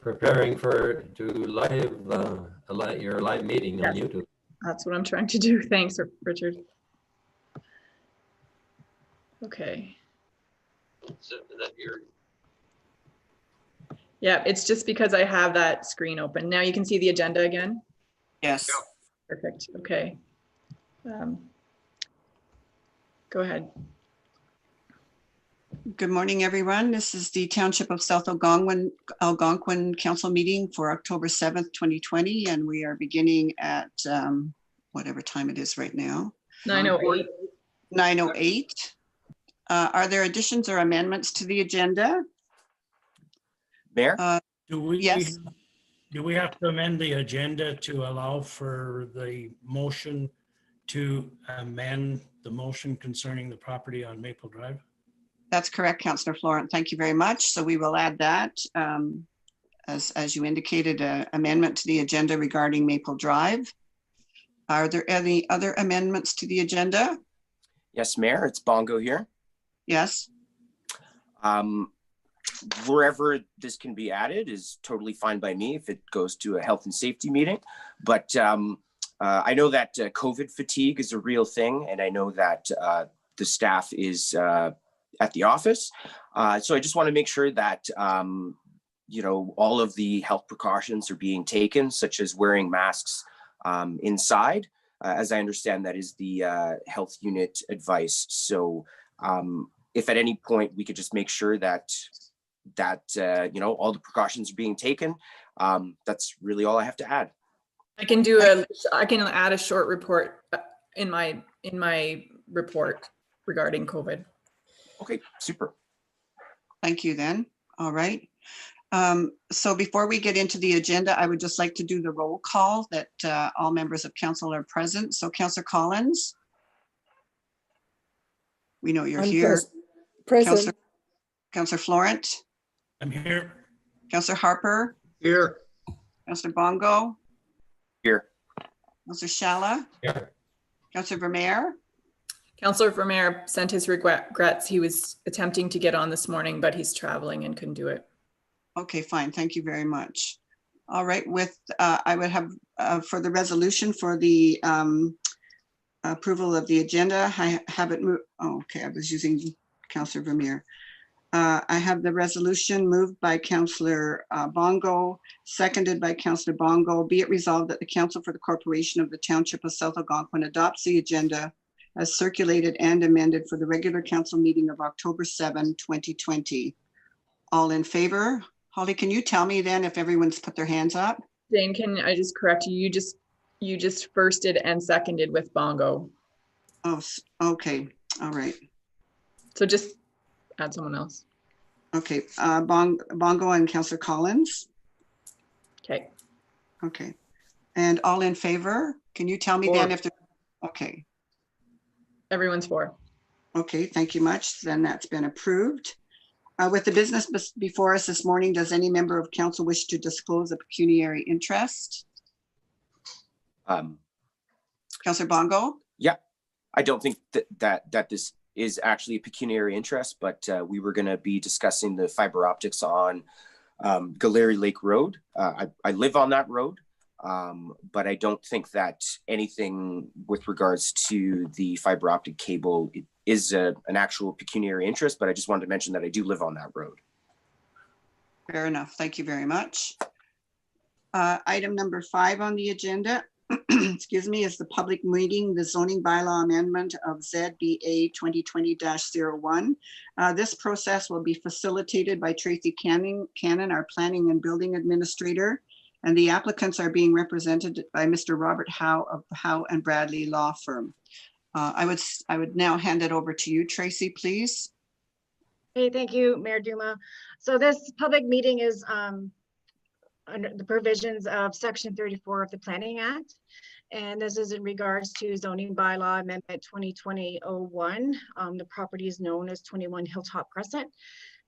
preparing your live meeting on Yes. YouTube. That's what I'm trying to do. Thanks, Richard. Okay. So that you're Yeah, it's just because I have that screen open. Now you can see the agenda again? Yes. Perfect. Okay. Go ahead. Good morning, everyone. This is the Township of South Algonquin Council meeting for October 7th, 2020, and we are beginning at whatever time it is right now. 9:08. 9:08. Are there additions or amendments to the agenda? Mayor? Yes. Do we have to amend the agenda to allow for the motion to amend the motion concerning the property on Maple Drive? That's correct, Councillor Florent. Thank you very much. So we will add that as you indicated, amendment to the agenda regarding Maple Drive. Are there any other amendments to the agenda? Yes, Mayor, it's Bongo here. Yes. Wherever this can be added is totally fine by me if it goes to a health and safety meeting. But I know that COVID fatigue is a real thing, and I know that the staff is at the office. So I just want to make sure that, all of the health precautions are being taken, such as wearing masks inside. As I understand, that is the health unit advice. So if at any point we could just make sure that all the precautions are being taken, that's really all I have to add. I can add a short report in my report regarding COVID. Okay, super. Thank you then. All right. So before we get into the agenda, I would just like to do the roll call that all members of council are present. So Councillor Collins, we know you're here. Present. Councillor Florent. I'm here. Councillor Harper. Here. Councillor Bongo. Here. Councillor Shala. here. Councillor Vermeer. Councillor Vermeer sent his regrets. He was attempting to get on this morning, but he's traveling and couldn't do it. Okay, fine. Thank you very much. All right. I would have for the resolution for the approval of the agenda, I have it moved. Oh, okay. I was using Councillor Vermeer. I have the resolution moved by Councillor Bongo, seconded by Councillor Bongo. Be it resolved that the Council for the Corporation of the Township of South Algonquin adopts the agenda as circulated and amended for the regular council meeting of October 7, 2020. All in favor? Holly, can you tell me then if everyone's put their hands up? Jane, can I just correct you? You just firsted and seconded with Bongo. Oh, okay. All right. So just add someone else. Okay. Bongo and Councillor Collins. Okay. Okay. And all in favor? Can you tell me then if they're okay? Everyone's for. Okay, thank you much. Then that's been approved. With the business before us this morning, does any member of council wish to disclose a pecuniary interest? Councillor Bongo? Yeah, I don't think that this is actually a pecuniary interest, but we were going to be discussing the fiber optics on Gallery Lake Road. I live on that road. But I don't think that anything with regards to the fiber optic cable is an actual pecuniary interest, but I just wanted to mention that I do live on that road. Fair enough. Thank you very much. Item number 5 on the agenda, excuse me, is the public meeting, the zoning bylaw amendment of ZBA 2020-01. This process will be facilitated by Tracy Cannon, our planning and building administrator. And the applicants are being represented by Mr. Robert Howe of Howe and Bradley Law Firm. I would now hand it over to you, Tracy, please. Hey, thank you, Mayor Duma. So this public meeting is under the provisions of Section 34 of the Planning Act. And this is in regards to zoning bylaw amendment 2020-01. The property is known as 21 Hilltop Crescent.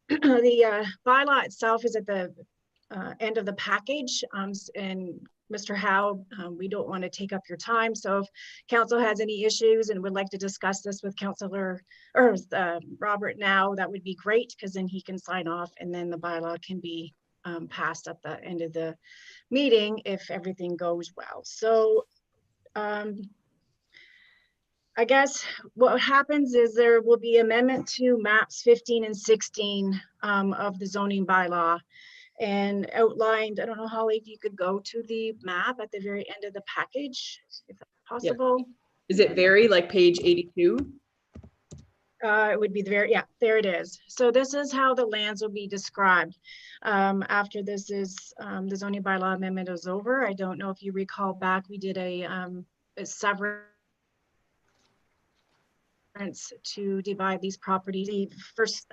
The bylaw itself is at the end of the package, and Mr. Howe, we don't want to take up your time, so if council has any issues and would like to discuss this with Councillor or Robert now, that would be great, because then he can sign off and then the bylaw can be passed at the end of the meeting if everything goes well. So I guess what happens is there will be amendment to maps 15 and 16 of the zoning bylaw, and outlined. I don't know, Holly, if you could go to the map at the very end of the package, if that's possible. Is it very like page 82? It would be the very, yeah, there it is. So this is how the lands will be described after this is the zoning bylaw amendment is over. I don't know if you recall back, we did a severance to divide these properties. The first,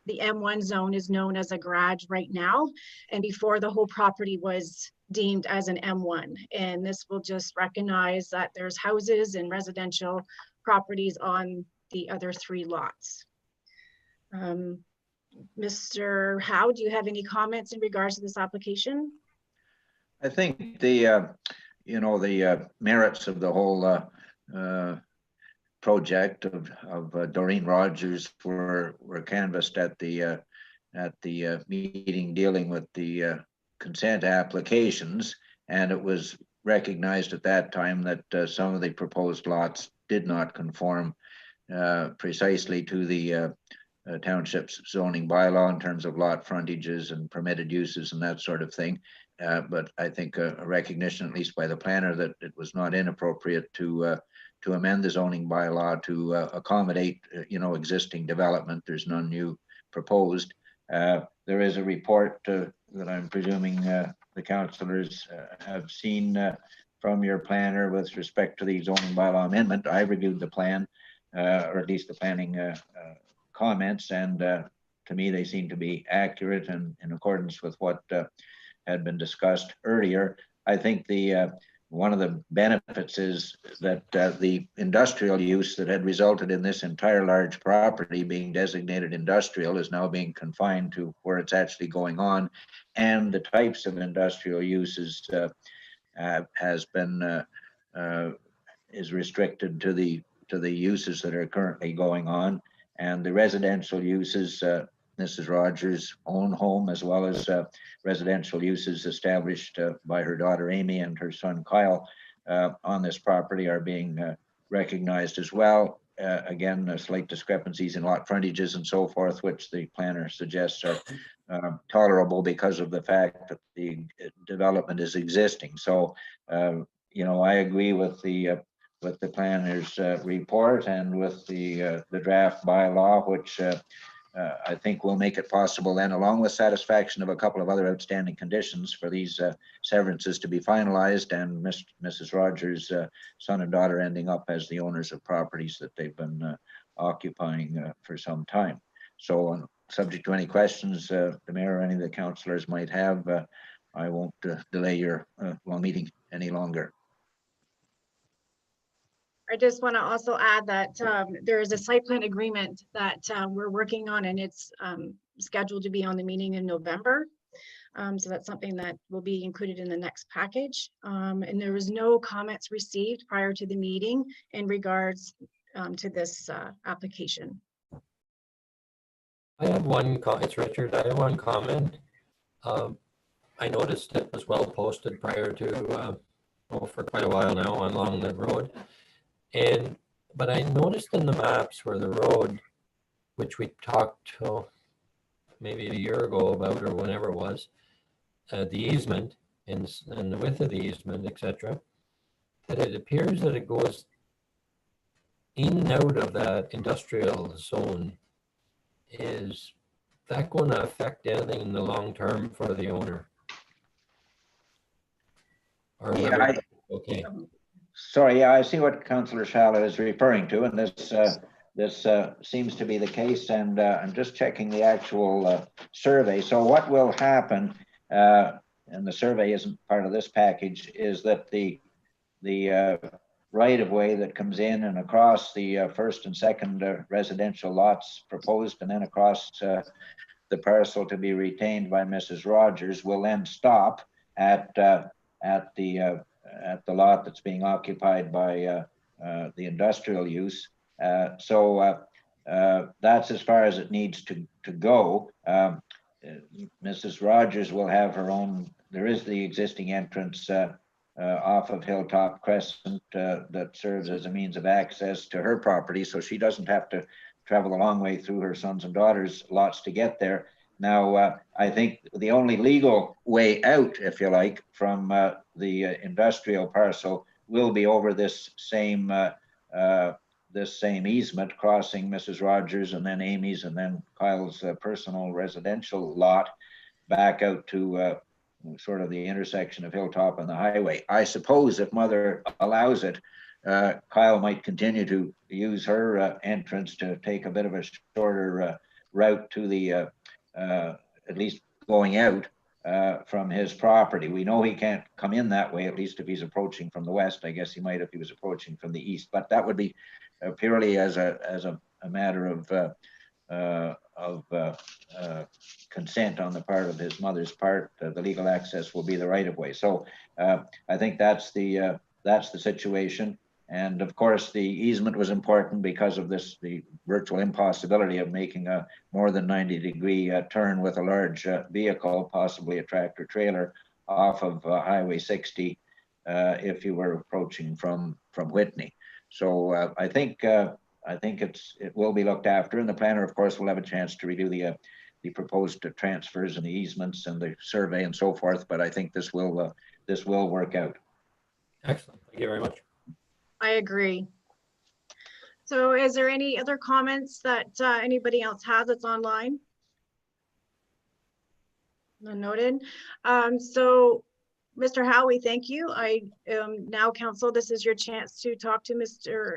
the M1 zone is known as a garage right now, and before the whole property was deemed as an M1. And this will just recognize that there's houses and residential properties on the other 3 lots. Mr. Howe, do you have any comments in regards to this application? I think the, you know, the merits of the whole project of Doreen Rogers were canvassed at the meeting dealing with the consent applications, and it was recognized at that time that some of the proposed lots did not conform precisely to the township's zoning bylaw in terms of lot frontages and permitted uses and that sort of thing. But I think a recognition, at least by the planner, that it was not inappropriate to amend the zoning bylaw to accommodate, you know, existing development. There's none new proposed. There is a report that I'm presuming the councillors have seen from your planner with respect to the zoning bylaw amendment. I reviewed the plan, or at least the planning comments, and to me they seem to be accurate and in accordance with what had been discussed earlier. I think the one of the benefits is that the industrial use that had resulted in this entire large property being designated industrial is now being confined to where it's actually going on, and the types of industrial uses has been is restricted to the uses that are currently going on, and the residential uses, Mrs. Rogers' own home, as well as residential uses established by her daughter Amy and her son Kyle on this property, are being recognized as well. Again, slight discrepancies in lot frontages and so forth, which the planner suggests are tolerable because of the fact that the development is existing. So, you know, I agree with the planner's report and with the draft bylaw, which I think will make it possible then, along with satisfaction of a couple of other outstanding conditions, for these severances to be finalized, and Mrs. Rogers' son and daughter ending up as the owners of properties that they've been occupying for some time. So, subject to any questions the mayor or any of the councillors might have, I won't delay your long meeting any longer. I just want to also add that there is a site plan agreement that we're working on, and it's scheduled to be on the meeting in November. So that's something that will be included in the next package. And there was no comments received prior to the meeting in regards to this application. I have one comment. It's Richard. I have one comment. I noticed it was well posted prior to, for quite a while now along the road. But I noticed in the maps where the road, which we talked to maybe a year ago about, or whenever it was, the easement and the width of the easement, etc., that it appears that it goes in and out of that industrial zone. Is that going to affect anything in the long term for the owner? Or Yeah, okay. Sorry, yeah, I see what Councillor Shala is referring to, and this seems to be the case, and I'm just checking the actual survey. So what will happen, and the survey isn't part of this package, is that the right-of-way that comes in and across the first and second residential lots proposed, and then across the parcel to be retained by Mrs. Rogers, will then stop at the lot that's being occupied by the industrial use. So that's as far as it needs to go. Mrs. Rogers will have her own, there is the existing entrance off of Hilltop Crescent that serves as a means of access to her property, so she doesn't have to travel a long way through her sons and daughters' lots to get there. Now, I think the only legal way out, if you like, from the industrial parcel will be over this same easement crossing Mrs. Rogers and then Amy's and then Kyle's personal residential lot back out to sort of the intersection of Hilltop and the highway. I suppose if Mother allows it, Kyle might continue to use her entrance to take a bit of a shorter route to the, at least going out from his property. We know he can't come in that way, at least if he's approaching from the west. I guess he might if he was approaching from the east, but that would be purely as a matter of consent on the part of his mother's part. The legal access will be the right of way. So I think that's the situation. And of course, the easement was important because of this, the virtual impossibility of making a more than 90-degree turn with a large vehicle, possibly a tractor trailer, off of Highway 60 if you were approaching from Whitney. So I think it will be looked after, and the planner, of course, will have a chance to review the proposed transfers and the easements and the survey and so forth. But I think this will work out. Excellent. Thank you very much. I agree. So is there any other comments that anybody else has that's online? None noted. So Mr. Howe, thank you. I now council, this is your chance to talk to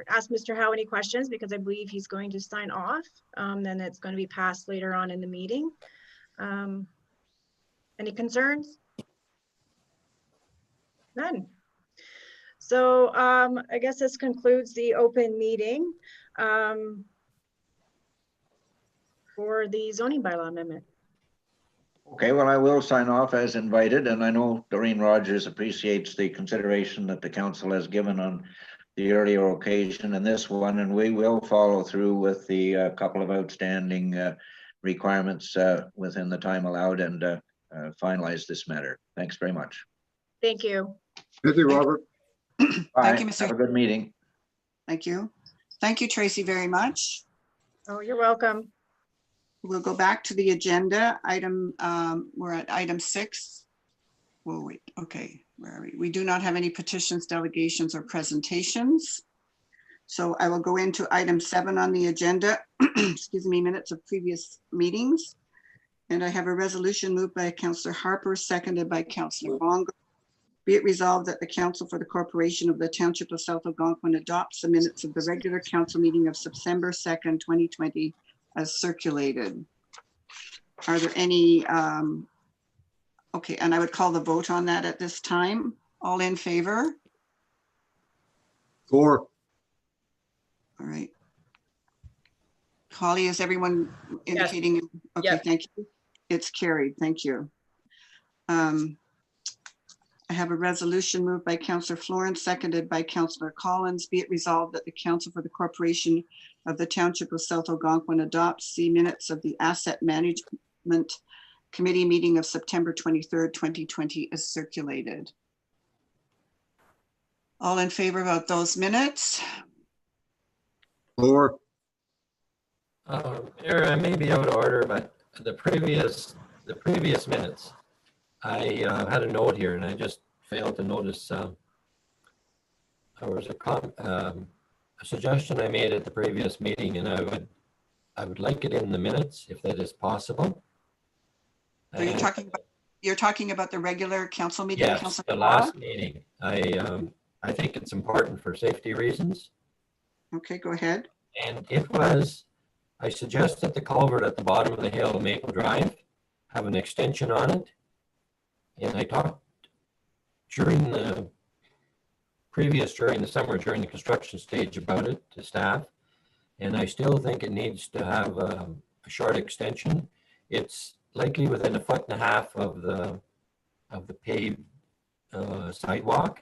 ask Mr. Howe any questions, because I believe he's going to sign off. Then it's going to be passed later on in the meeting. Any concerns? None. So I guess this concludes the open meeting for the zoning bylaw amendment. Okay, well, I will sign off as invited, and I know Doreen Rogers appreciates the consideration that the council has given on the earlier occasion and this one, and we will follow through with the couple of outstanding requirements within the time allowed and finalize this matter. Thanks very much. Thank you. Thank you, Robert. Thank you, Mr. Have a good meeting. Thank you. Thank you, Tracy, very much. Oh, you're welcome. We'll go back to the agenda item. We're at item 6. Whoa, wait, okay, where are we? We do not have any petitions, delegations, or presentations. So I will go into item 7 on the agenda, excuse me, minutes of previous meetings. And I have a resolution moved by Councillor Harper, seconded by Councillor Bongo. Be it resolved that the Council for the Corporation of the Township of South Algonquin adopts the minutes of the regular council meeting of September 2nd, 2020 as circulated. Are there any, okay, and I would call the vote on that at this time. All in favor? 4. All right. Holly, is everyone indicating? Yes. Okay, yes. Thank you. It's carried, thank you. I have a resolution moved by Councillor Florence, seconded by Councillor Collins. Be it resolved that the Council for the Corporation of the Township of South Algonquin adopts the minutes of the Asset Management Committee meeting of September 23rd, 2020 as circulated. All in favor about those minutes? 4. Mayor, I may be out of order, but the previous minutes, I had a note here and I just failed to notice there was a suggestion I made at the previous meeting, and I would like it in the minutes if that is possible. So you're talking about the regular council meeting? Yes, Council the last meeting. I think it's important for safety reasons. Okay, go ahead. And it was, I suggest that the culvert at the bottom of the hill, Maple Drive, have an extension on it. And I talked during the summer, during the construction stage about it to staff. And I still think it needs to have a short extension. It's likely within 1.5 feet of the paved sidewalk,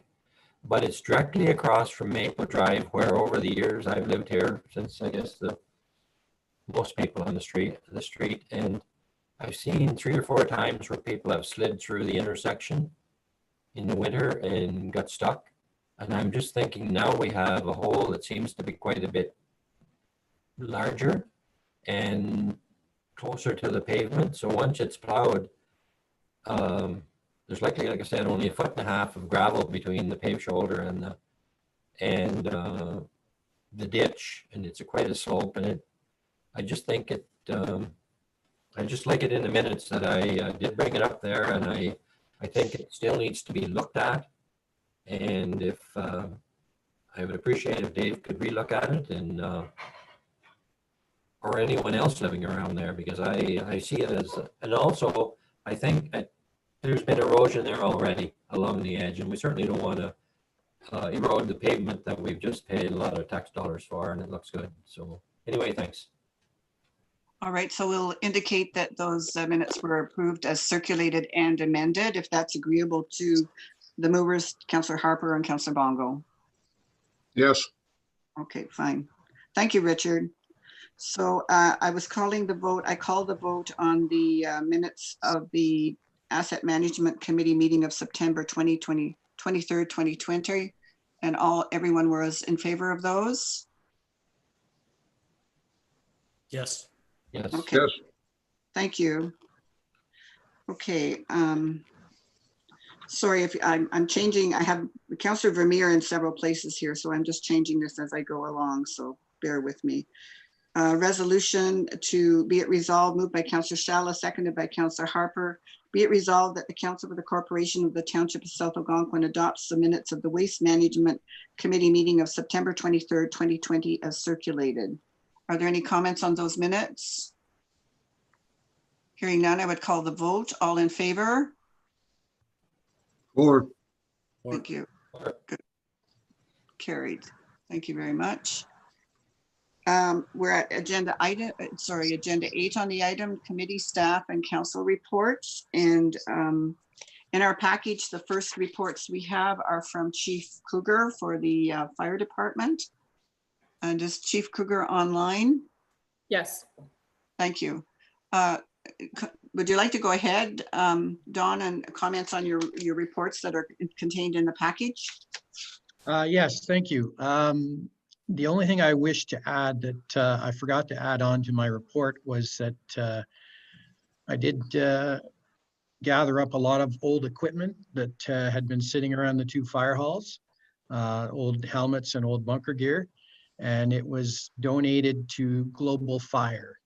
but it's directly across from Maple Drive, where over the years I've lived here since, I guess, most people on the street, and I've seen 3 or 4 times where people have slid through the intersection in the winter and got stuck. And I'm just thinking now we have a hole that seems to be quite a bit larger and closer to the pavement. So once it's plowed, there's likely, like I said, only 1.5 feet of gravel between the paved shoulder and the ditch, and it's quite a slope. And I just think it. I just like it in the minutes that I did bring it up there, and I think it still needs to be looked at. And if I would appreciate if Dave could relook at it, and or anyone else living around there, because I see it as, and also I think there's been erosion there already along the edge, and we certainly don't want to erode the pavement that we've just paid a lot of tax dollars for, and it looks good. So anyway, thanks. All right, so we'll indicate that those minutes were approved as circulated and amended, if that's agreeable to the movers, Councillor Harper and Councillor Bongo. Yes. Okay, fine. Thank you, Richard. So I was calling the vote. I called the vote on the minutes of the Asset Management Committee meeting of September 23rd, 2020, and everyone was in favor of those. Yes. Yes. Okay. Yes. Thank you. Okay. Sorry if I'm changing. I have Councillor Vermeer in several places here, so I'm just changing this as I go along. So bear with me. Resolution to be it resolved, moved by Councillor Shala, seconded by Councillor Harper. Be it resolved that the Council of the Corporation of the Township of South Algonquin adopts the minutes of the Waste Management Committee meeting of September 23rd, 2020 as circulated. Are there any comments on those minutes? Hearing none, I would call the vote. All in favor? Or. Thank you. Good. Carried. Thank you very much. We're at agenda 8 on the item, committee staff and council reports. And in our package, the first reports we have are from Chief Kruger for the fire department. And is Chief Kruger online? Yes. Thank you. Would you like to go ahead, Dawn, and comments on your reports that are contained in the package? Yes, thank you. The only thing I wish to add that I forgot to add on to my report was that I did gather up a lot of old equipment that had been sitting around the 2 fire halls, old helmets and old bunker gear, and it was donated to Global Fire.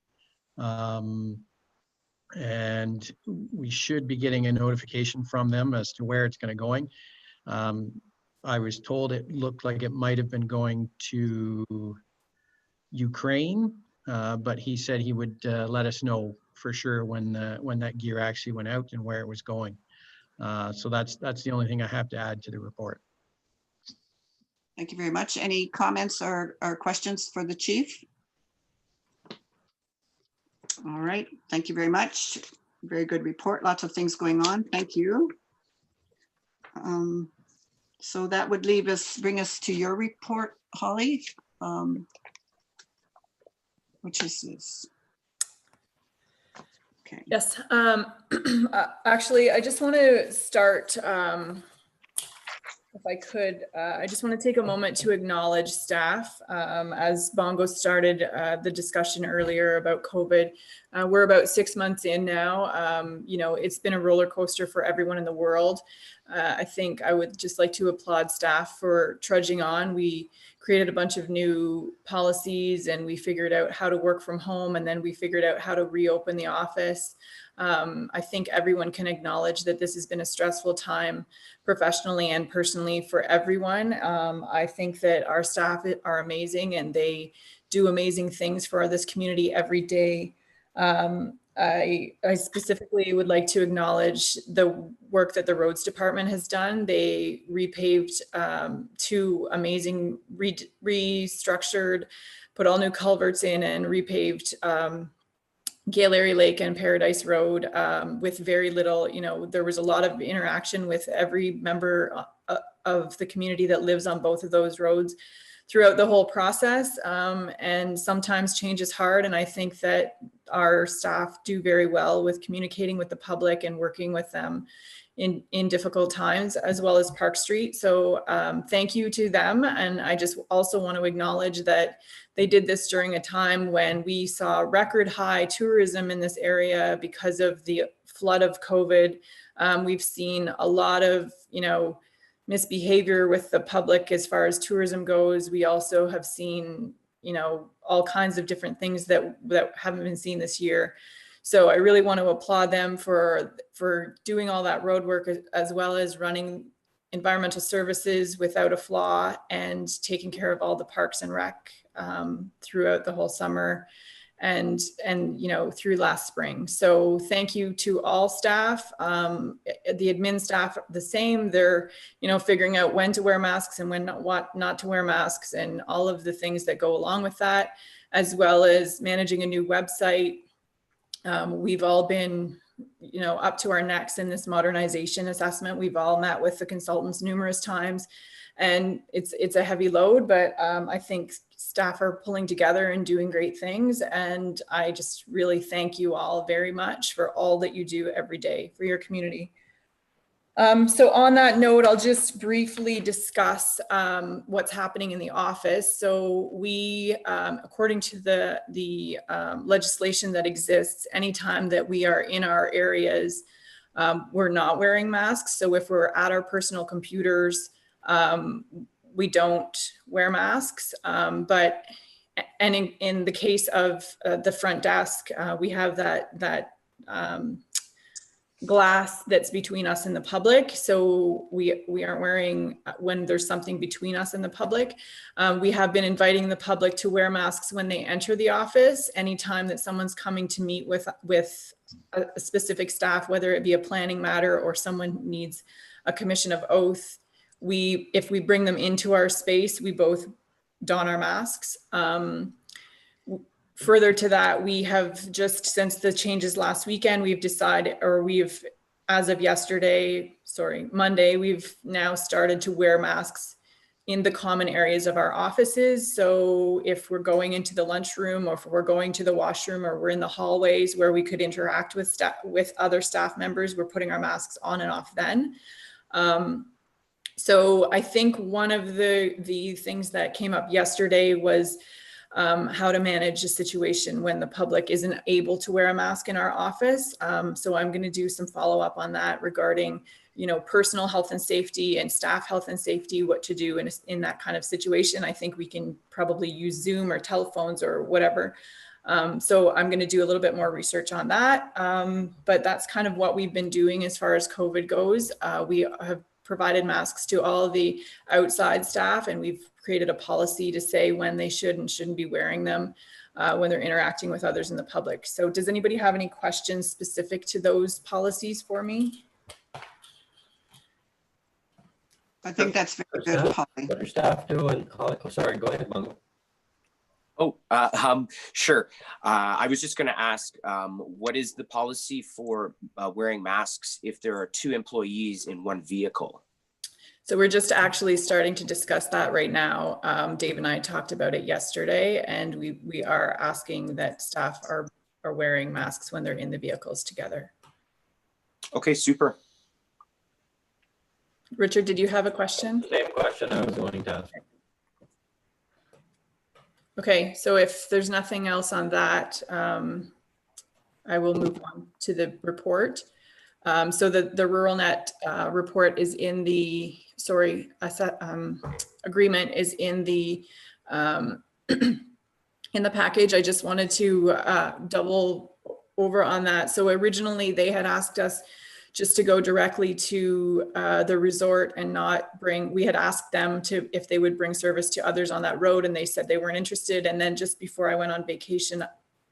And we should be getting a notification from them as to where it's going to going. I was told it looked like it might have been going to Ukraine, but he said he would let us know for sure when that gear actually went out and where it was going. So that's the only thing I have to add to the report. Thank you very much. Any comments or questions for the chief? All right, thank you very much. Very good report. Lots of things going on. Thank you. So that would bring us to your report, Holly. Which is this? Okay. Yes. Actually, I just want to start, if I could, I just want to take a moment to acknowledge staff. As Bongo started the discussion earlier about COVID, we're about 6 months in now. You know, it's been a roller coaster for everyone in the world. I think I would just like to applaud staff for trudging on. We created a bunch of new policies and we figured out how to work from home, and then we figured out how to reopen the office. I think everyone can acknowledge that this has been a stressful time professionally and personally for everyone. I think that our staff are amazing and they do amazing things for this community every day. I specifically would like to acknowledge the work that the roads department has done. They repaved 2 amazing, restructured, put all new culverts in and repaved Gale Larry Lake and Paradise Road with very little, you know, there was a lot of interaction with every member of the community that lives on both of those roads. throughout the whole process. And sometimes change is hard. And I think that our staff do very well with communicating with the public and working with them in difficult times, as well as Park Street. So thank you to them. And I just also want to acknowledge that they did this during a time when we saw record high tourism in this area because of the flood of COVID. We've seen a lot of, misbehavior with the public as far as tourism goes. We also have seen, all kinds of different things that haven't been seen this year. So I really want to applaud them for doing all that road work, as well as running environmental services without a flaw and taking care of all the parks and rec throughout the whole summer and through last spring. So thank you to all staff. The admin staff, the same. They're figuring out when to wear masks and when not to wear masks, and all of the things that go along with that, as well as managing a new website. We've all been, up to our necks in this modernization assessment. We've all met with the consultants numerous times, and it's a heavy load, but I think staff are pulling together and doing great things. And I just really thank you all very much for all that you do every day for your community. So on that note, I'll just briefly discuss what's happening in the office. So we, according to the legislation that exists, anytime that we are in our areas, we're not wearing masks. So if we're at our personal computers, we don't wear masks. But in the case of the front desk, we have that glass that's between us and the public. So we aren't wearing when there's something between us and the public. We have been inviting the public to wear masks when they enter the office. Anytime that someone's coming to meet with a specific staff, whether it be a planning matter or someone needs a commission of oath, if we bring them into our space, we both don our masks. Further to that, we have just, since the changes last weekend, we've decided, or as of Monday, we've now started to wear masks in the common areas of our offices. So if we're going into the lunchroom, or if we're going to the washroom, or we're in the hallways where we could interact with other staff members, we're putting our masks on and off then. So I think one of the things that came up yesterday was how to manage a situation when the public isn't able to wear a mask in our office. So I'm going to do some follow up on that regarding, personal health and safety and staff health and safety, what to do in that kind of situation. I think we can probably use Zoom or telephones or whatever. So I'm going to do a little bit more research on that. But that's kind of what we've been doing as far as COVID goes. We have provided masks to all the outside staff, and we've created a policy to say when they should and shouldn't be wearing them when they're interacting with others in the public. So does anybody have any questions specific to those policies for me? I think that's very good, Polly. What are staff doing? Oh, sorry, go ahead, Mungo. Sure. I was just going to ask, what is the policy for wearing masks if there are 2 employees in one vehicle? So we're just actually starting to discuss that right now. Dave and I talked about it yesterday, and we are asking that staff are wearing masks when they're in the vehicles together. Okay, super. Richard, did you have a question? Same question I was going to ask. Okay, so if there's nothing else on that, I will move on to the report. So the Rural Net report is in the, agreement is in the package. I just wanted to double over on that. So originally they had asked us just to go directly to the resort and not bring, we had asked them if they would bring service to others on that road, and they said they weren't interested. And then just before I went on vacation,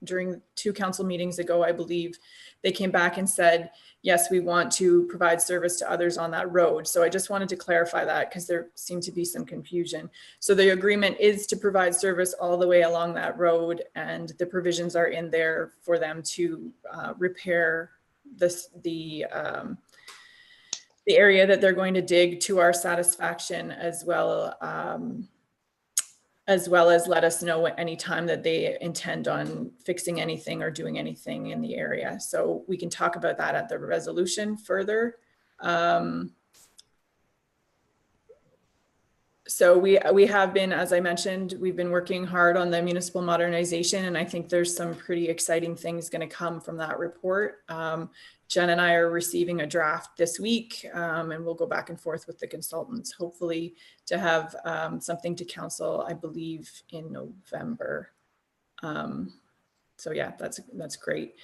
during 2 council meetings ago, I believe, they came back and said, yes, we want to provide service to others on that road. So I just wanted to clarify that because there seemed to be some confusion. So the agreement is to provide service all the way along that road, and the provisions are in there for them to repair the area that they're going to dig to our satisfaction, as well as well as let us know at any time that they intend on fixing anything or doing anything in the area. So we can talk about that at the resolution further. So we have been, as I mentioned, we've been working hard on the municipal modernization, and I think there's some pretty exciting things going to come from that report. Jen and I are receiving a draft this week, and we'll go back and forth with the consultants, hopefully to have something to council, I believe, in November. So yeah, that's great.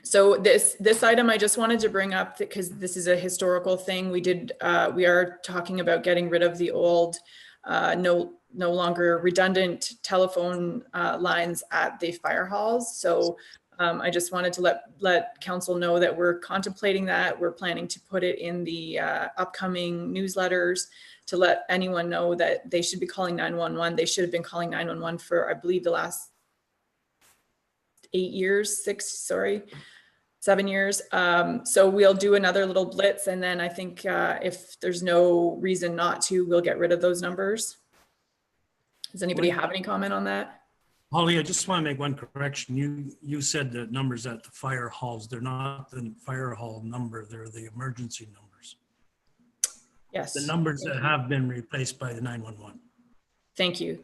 So this item I just wanted to bring up because this is a historical thing. We are talking about getting rid of the old, no longer redundant telephone lines at the fire halls. So I just wanted to let council know that we're contemplating that. We're planning to put it in the upcoming newsletters to let anyone know that they should be calling 911. They should have been calling 911 for, I believe, the last 7 years. So we'll do another little blitz, and then I think if there's no reason not to, we'll get rid of those numbers. Does anybody have any comment on that? Holly, I just want to make one correction. You said the numbers at the fire halls, they're not the fire hall number, they're the emergency numbers. Yes. The numbers that have been replaced by the 911. Thank you.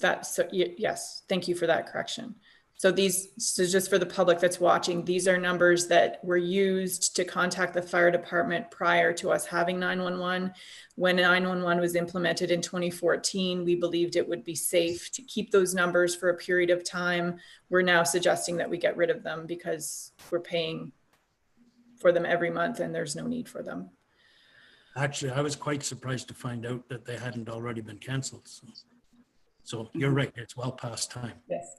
Yes, thank you for that correction. So just for the public that's watching, these are numbers that were used to contact the fire department prior to us having 911. When 911 was implemented in 2014, we believed it would be safe to keep those numbers for a period of time. We're now suggesting that we get rid of them because we're paying for them every month and there's no need for them. Actually, I was quite surprised to find out that they hadn't already been canceled. So you're right, it's well past time. Yes.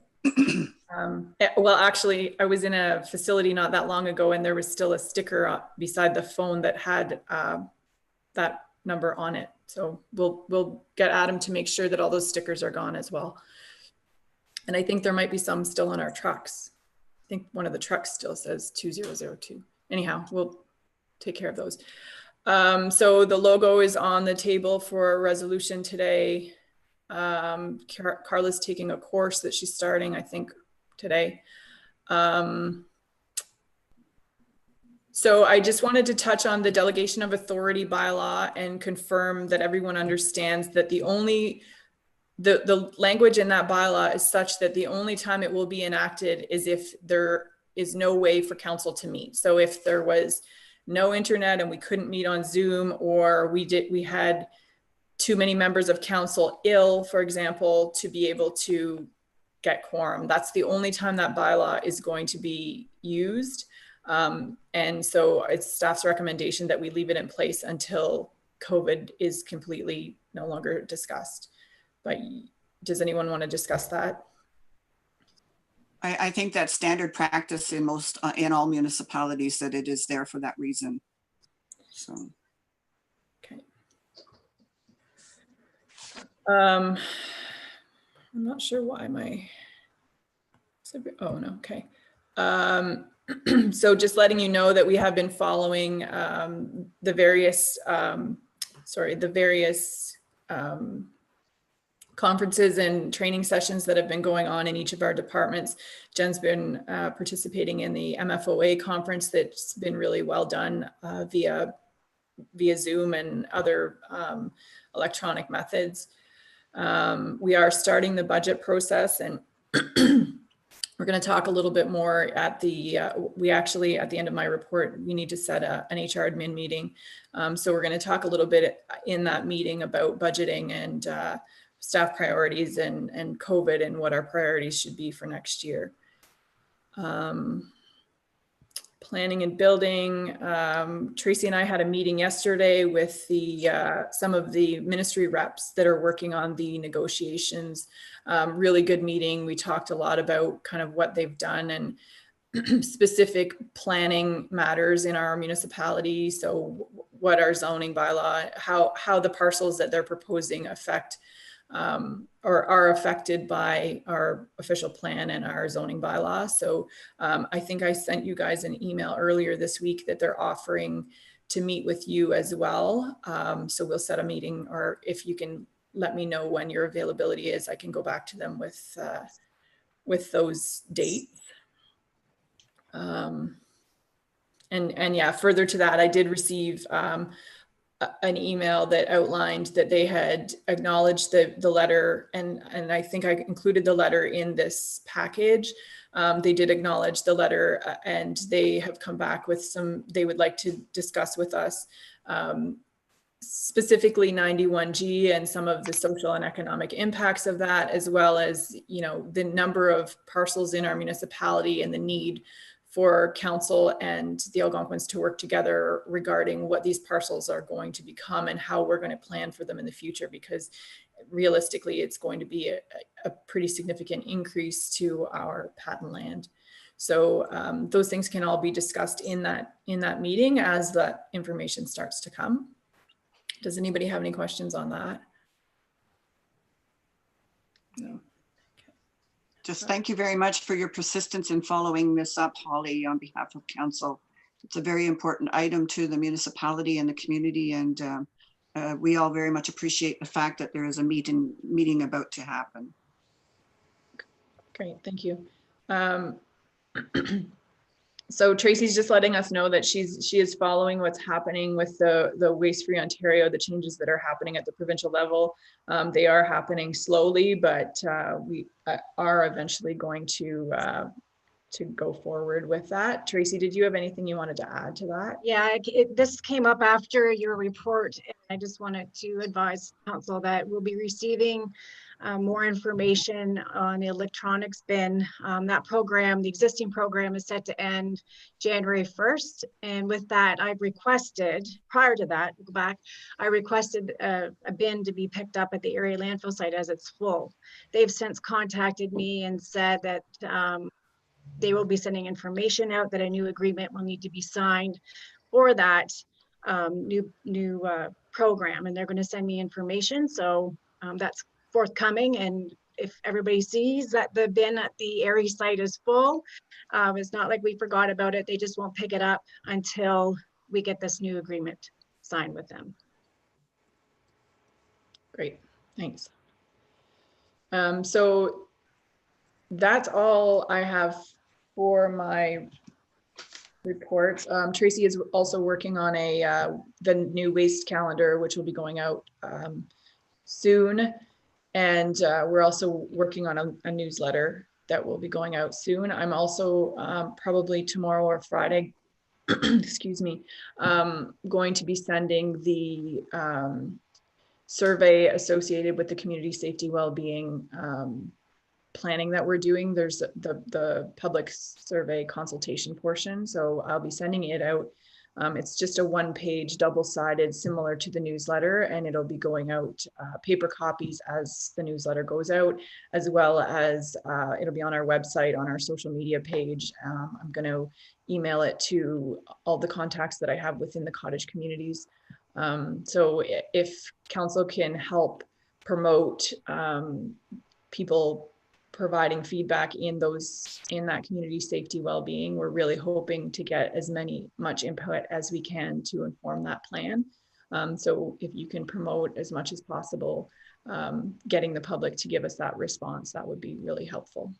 Well, actually, I was in a facility not that long ago, and there was still a sticker beside the phone that had that number on it. So we'll get Adam to make sure that all those stickers are gone as well. And I think there might be some still on our trucks. I think one of the trucks still says 2002. Anyhow, we'll take care of those. So the logo is on the table for a resolution today. Carla's taking a course that she's starting, I think, today. So I just wanted to touch on the delegation of authority bylaw and confirm that everyone understands that the language in that bylaw is such that the only time it will be enacted is if there is no way for council to meet. So if there was no internet and we couldn't meet on Zoom, or we had too many members of council ill, for example, to be able to get quorum. That's the only time that bylaw is going to be used. And so it's staff's recommendation that we leave it in place until COVID is completely no longer discussed. But does anyone want to discuss that? I think that's standard practice in in all municipalities, that it is there for that reason. So. Okay. I'm not sure why oh no, okay. So just letting you know that we have been following the various conferences and training sessions that have been going on in each of our departments. Jen's been participating in the MFOA conference that's been really well done via Zoom and other electronic methods. We are starting the budget process, and we're going to talk a little bit more at the, at the end of my report, we need to set an HR admin meeting. So we're going to talk a little bit in that meeting about budgeting and staff priorities and COVID and what our priorities should be for next year. Planning and building. Tracy and I had a meeting yesterday with some of the ministry reps that are working on the negotiations. Really good meeting. We talked a lot about kind of what they've done and specific planning matters in our municipality. So what our zoning bylaw, how the parcels that they're proposing affect or are affected by our official plan and our zoning bylaw. So I think I sent you guys an email earlier this week that they're offering to meet with you as well. So we'll set a meeting, or if you can let me know when your availability is. I can go back to them with those dates. And yeah, further to that, I did receive an email that outlined that they had acknowledged the letter, and I think I included the letter in this package. They did acknowledge the letter, and they have come back with some, they would like to discuss with us, specifically 91G and some of the social and economic impacts of that, as well as, you know, the number of parcels in our municipality and the need for council and the Algonquins to work together regarding what these parcels are going to become and how we're going to plan for them in the future, because realistically it's going to be a pretty significant increase to our patent land. So those things can all be discussed in that meeting as that information starts to come. Does anybody have any questions on that? No. Just thank you very much for your persistence in following this up, Holly, on behalf of council. It's a very important item to the municipality and the community, and we all very much appreciate the fact that there is a meeting about to happen. Great, thank you. So Tracy's just letting us know that she is following what's happening with the Waste Free Ontario, the changes that are happening at the provincial level. They are happening slowly, but we are eventually going to go forward with that. Tracy, did you have anything you wanted to add to that? Yeah, this came up after your report, and I just wanted to advise council that we'll be receiving more information on the electronics bin. That program, the existing program, is set to end January 1st. And with that, I've requested, prior to that, go back, I requested a bin to be picked up at the area landfill site as it's full. They've since contacted me and said that they will be sending information out that a new agreement will need to be signed for that new program, and they're going to send me information. So that's forthcoming, and if everybody sees that the bin at the area site is full, it's not like we forgot about it. They just won't pick it up until we get this new agreement signed with them. Great, thanks. So that's all I have for my report. Tracy is also working on the new waste calendar, which will be going out soon. And we're also working on a newsletter that will be going out soon. I'm also probably tomorrow or Friday, excuse me, going to be sending the survey associated with the community safety well-being planning that we're doing. There's the public survey consultation portion. So I'll be sending it out. It's just a one-page double-sided, similar to the newsletter, and it'll be going out paper copies as the newsletter goes out, as well as it'll be on our website, on our social media page. I'm going to email it to all the contacts that I have within the cottage communities. So if council can help promote people providing feedback in that community safety well-being, we're really hoping to get as much input as we can to inform that plan. So if you can promote as much as possible, getting the public to give us that response, that would be really helpful.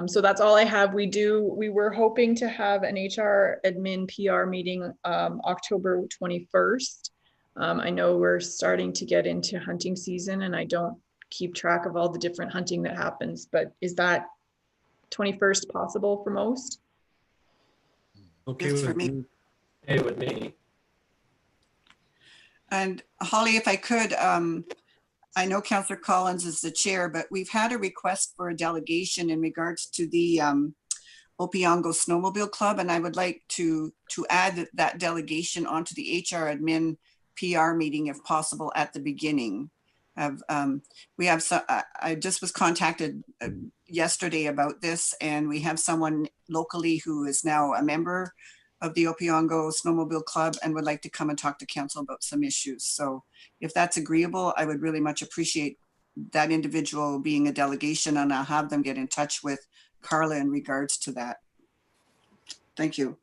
So that's all I have. We were hoping to have an HR admin PR meeting October 21st. I know we're starting to get into hunting season, and I don't keep track of all the different hunting that happens, but is that 21st possible for most? Okay Yes, for with me. me. Hey, with me. And Holly, if I could, I know Councillor Collins is the chair, but we've had a request for a delegation in regards to the Opiongo Snowmobile Club, and I would like to add that delegation onto the HR admin PR meeting if possible at the beginning. I just was contacted yesterday about this, and we have someone locally who is now a member of the Opiongo Snowmobile Club and would like to come and talk to council about some issues. So if that's agreeable, I would really much appreciate that individual being a delegation, and I'll have them get in touch with Carla in regards to that. Thank you.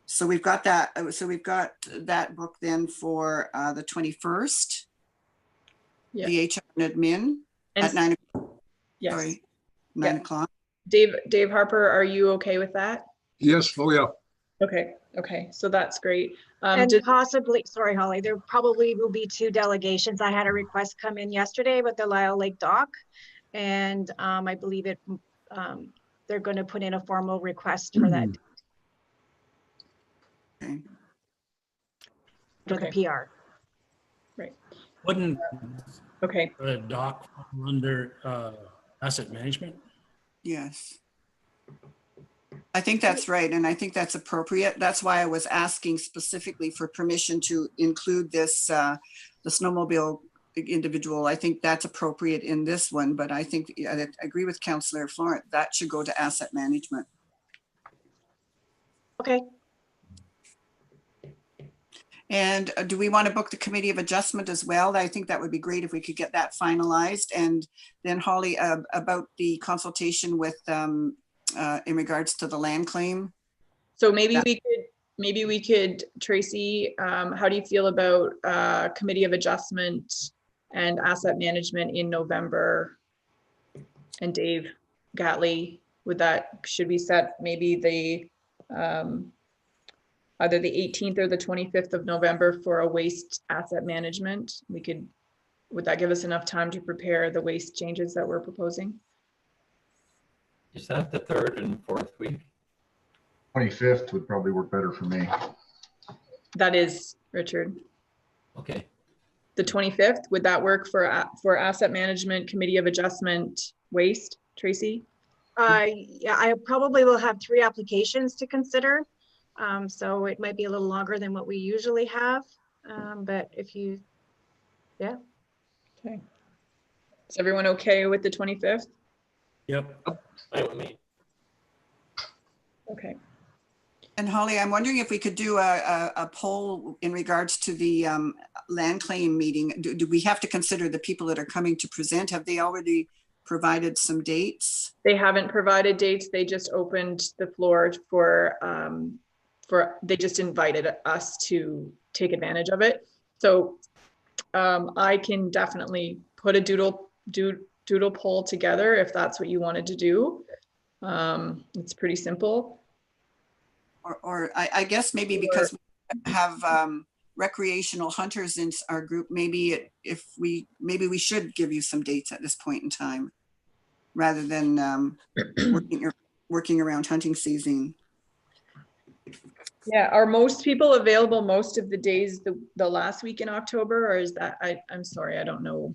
So we've got that. So we've got that book then for the 21st. Yeah. the HR and admin And at 9, yes. sorry, 9 Yeah. o'clock. Dave Harper, are you okay with that? Yes, oh yeah. Okay, so that's great. And possibly, sorry, Holly, there probably will be 2 delegations. I had a request come in yesterday with the Lyle Lake Dock. And I believe they're going to put in a formal request for that. Okay. For the PR. Right. Wouldn't Okay. the dock fall under asset management? Yes. I think that's right. And I think that's appropriate. That's why I was asking specifically for permission to include this, the snowmobile individual. I think that's appropriate in this one, but I think I agree with Councillor Florent, that should go to asset management. Okay. And do we want to book the committee of adjustment as well? I think that would be great if we could get that finalized. And then Holly, about the consultation with in regards to the land claim. So maybe we could, Tracy, how do you feel about committee of adjustment and asset management in November? And Dave Gatley, should we set maybe the either the 18th or the 25th of November for a waste asset management? Would that give us enough time to prepare the waste changes that we're proposing? Is that the 3rd and 4th week? 25th would probably work better for me. That is, Richard. Okay. The 25th, would that work for asset management, committee of adjustment, waste, Tracy? Yeah, I probably will have 3 applications to consider. So it might be a little longer than what we usually have. But if you, yeah. Okay. Is everyone okay with the 25th? Yep. Fine with me. Okay. And Holly, I'm wondering if we could do a poll in regards to the land claim meeting. Do we have to consider the people that are coming to present? Have they already provided some dates? They haven't provided dates. They just opened the floor they just invited us to take advantage of it. So I can definitely put a doodle poll together if that's what you wanted to do. It's pretty simple. Or I guess maybe because we have recreational hunters in our group, maybe we should give you some dates at this point in time, rather than working around hunting season. Yeah, are most people available most of the days the last week in October, or is that I'm sorry, I don't know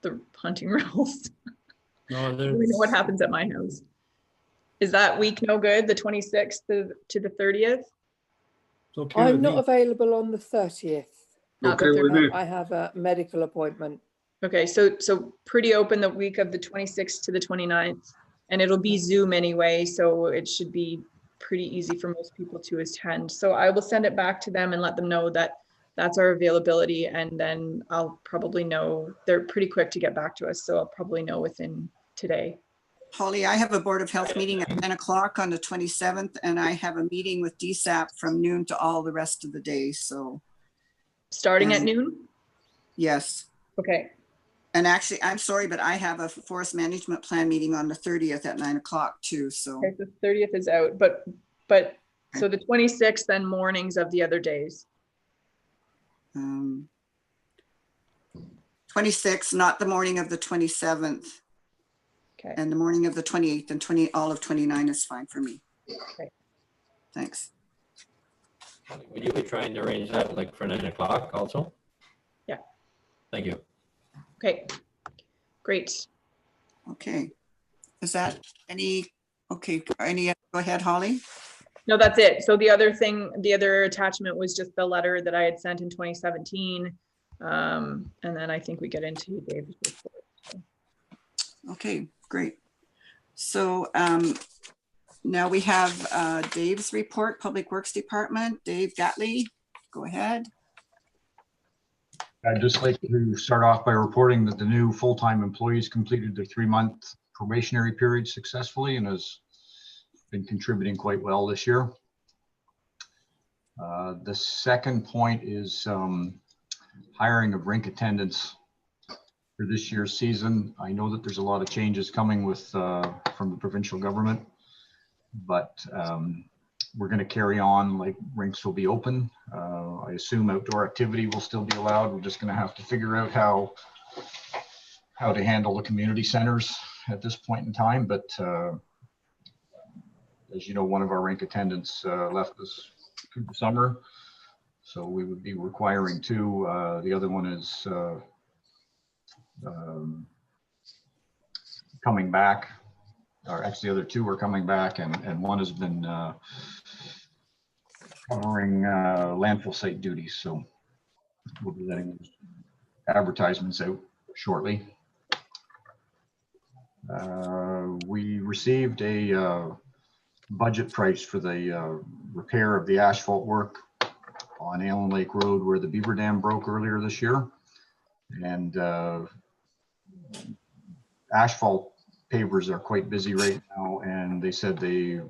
the hunting rules. No, We know what happens at my house. Is that week no good, the 26th to the 30th? okay I'm with not me. available on the 30th. Not the Okay with 30th. me. I have a medical appointment. Okay, so pretty open the week of the 26th to the 29th, and it'll be Zoom anyway, so it should be pretty easy for most people to attend. So I will send it back to them and let them know that that's our availability, and then I'll probably know. They're pretty quick to get back to us, so I'll probably know within today. Holly, I have a Board of Health meeting at 10 o'clock on the 27th, and I have a meeting with DSAP from noon to all the rest of the day. So Starting at noon? yes. Okay. And actually, I'm sorry, but I have a forest management plan meeting on the 30th at 9 o'clock too. So Okay, the 30th is out, but so the 26th then mornings of the other days. 26th, not the morning of the 27th. Okay. And the morning of the 28th and all of 29 is fine for me. Okay. Thanks. Would you be trying to arrange that like for 9 o'clock also? Yeah. Thank you. Okay, great. Okay. Is that okay, go ahead, Holly. No, that's it. So the other attachment was just the letter that I had sent in 2017. And then I think we get into Dave's report. So. Okay, great. So now we have Dave's report, Public Works Department. Dave Gatley, go ahead. I'd just like to start off by reporting that the new full-time employees completed their 3-month probationary period successfully and has been contributing quite well this year. The second point is hiring of rink attendants for this year's season. I know that there's a lot of changes coming with from the provincial government, but we're going to carry on like rinks will be open. I assume outdoor activity will still be allowed. We're just going to have to figure out how to handle the community centers at this point in time. But as you know, one of our rink attendants left us through the summer, so we would be requiring two. The other one is coming back, or actually the other two are coming back, and one has been covering landfill site duties. So we'll be letting those advertisements out shortly. We received a budget price for the repair of the asphalt work on Allen Lake Road where the beaver dam broke earlier this year. And asphalt pavers are quite busy right now, and they said they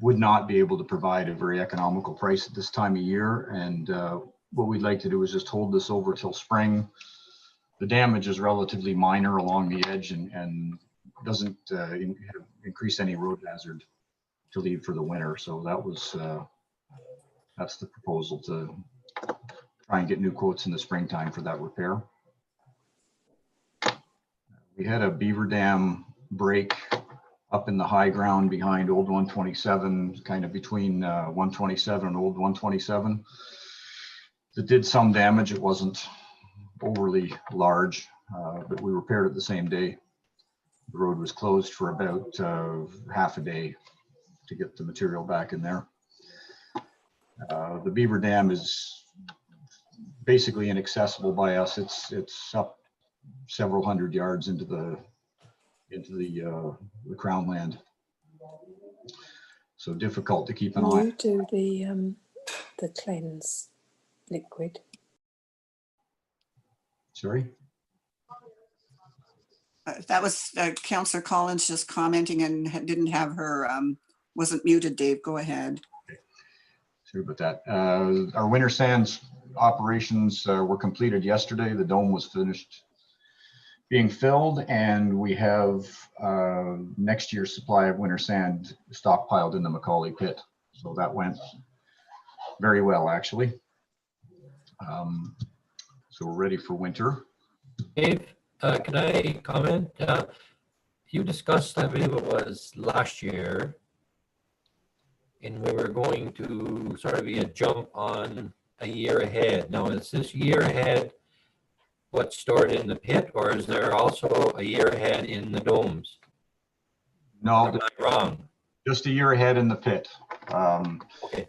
would not be able to provide a very economical price at this time of year. And what we'd like to do is just hold this over till spring. The damage is relatively minor along the edge and doesn't increase any road hazard to leave for the winter. So that was that's the proposal, to try and get new quotes in the springtime for that repair. We had a beaver dam break up in the high ground behind Old 127, kind of between 127 and Old 127. That did some damage. It wasn't overly large, but we repaired it the same day. The road was closed for about half a day to get the material back in there. The beaver dam is basically inaccessible by us. It's up several hundred yards into the crown land, so difficult to keep an eye. You do the cleanse liquid. Sorry. That was Councillor Collins just commenting and didn't have her, wasn't muted. Dave, go ahead. Sorry about that. Our winter sands operations were completed yesterday. The dome was finished being filled, and we have next year's supply of winter sand stockpiled in the Macaulay pit. So that went very well, actually. So we're ready for winter. Dave, can I comment? You discussed, I believe it was last year, and we were going to sort of be a jump on a year ahead. Now, is this year ahead what's stored in the pit, or is there also a year ahead in the domes? No, am I wrong? Just a year ahead in the pit. Okay.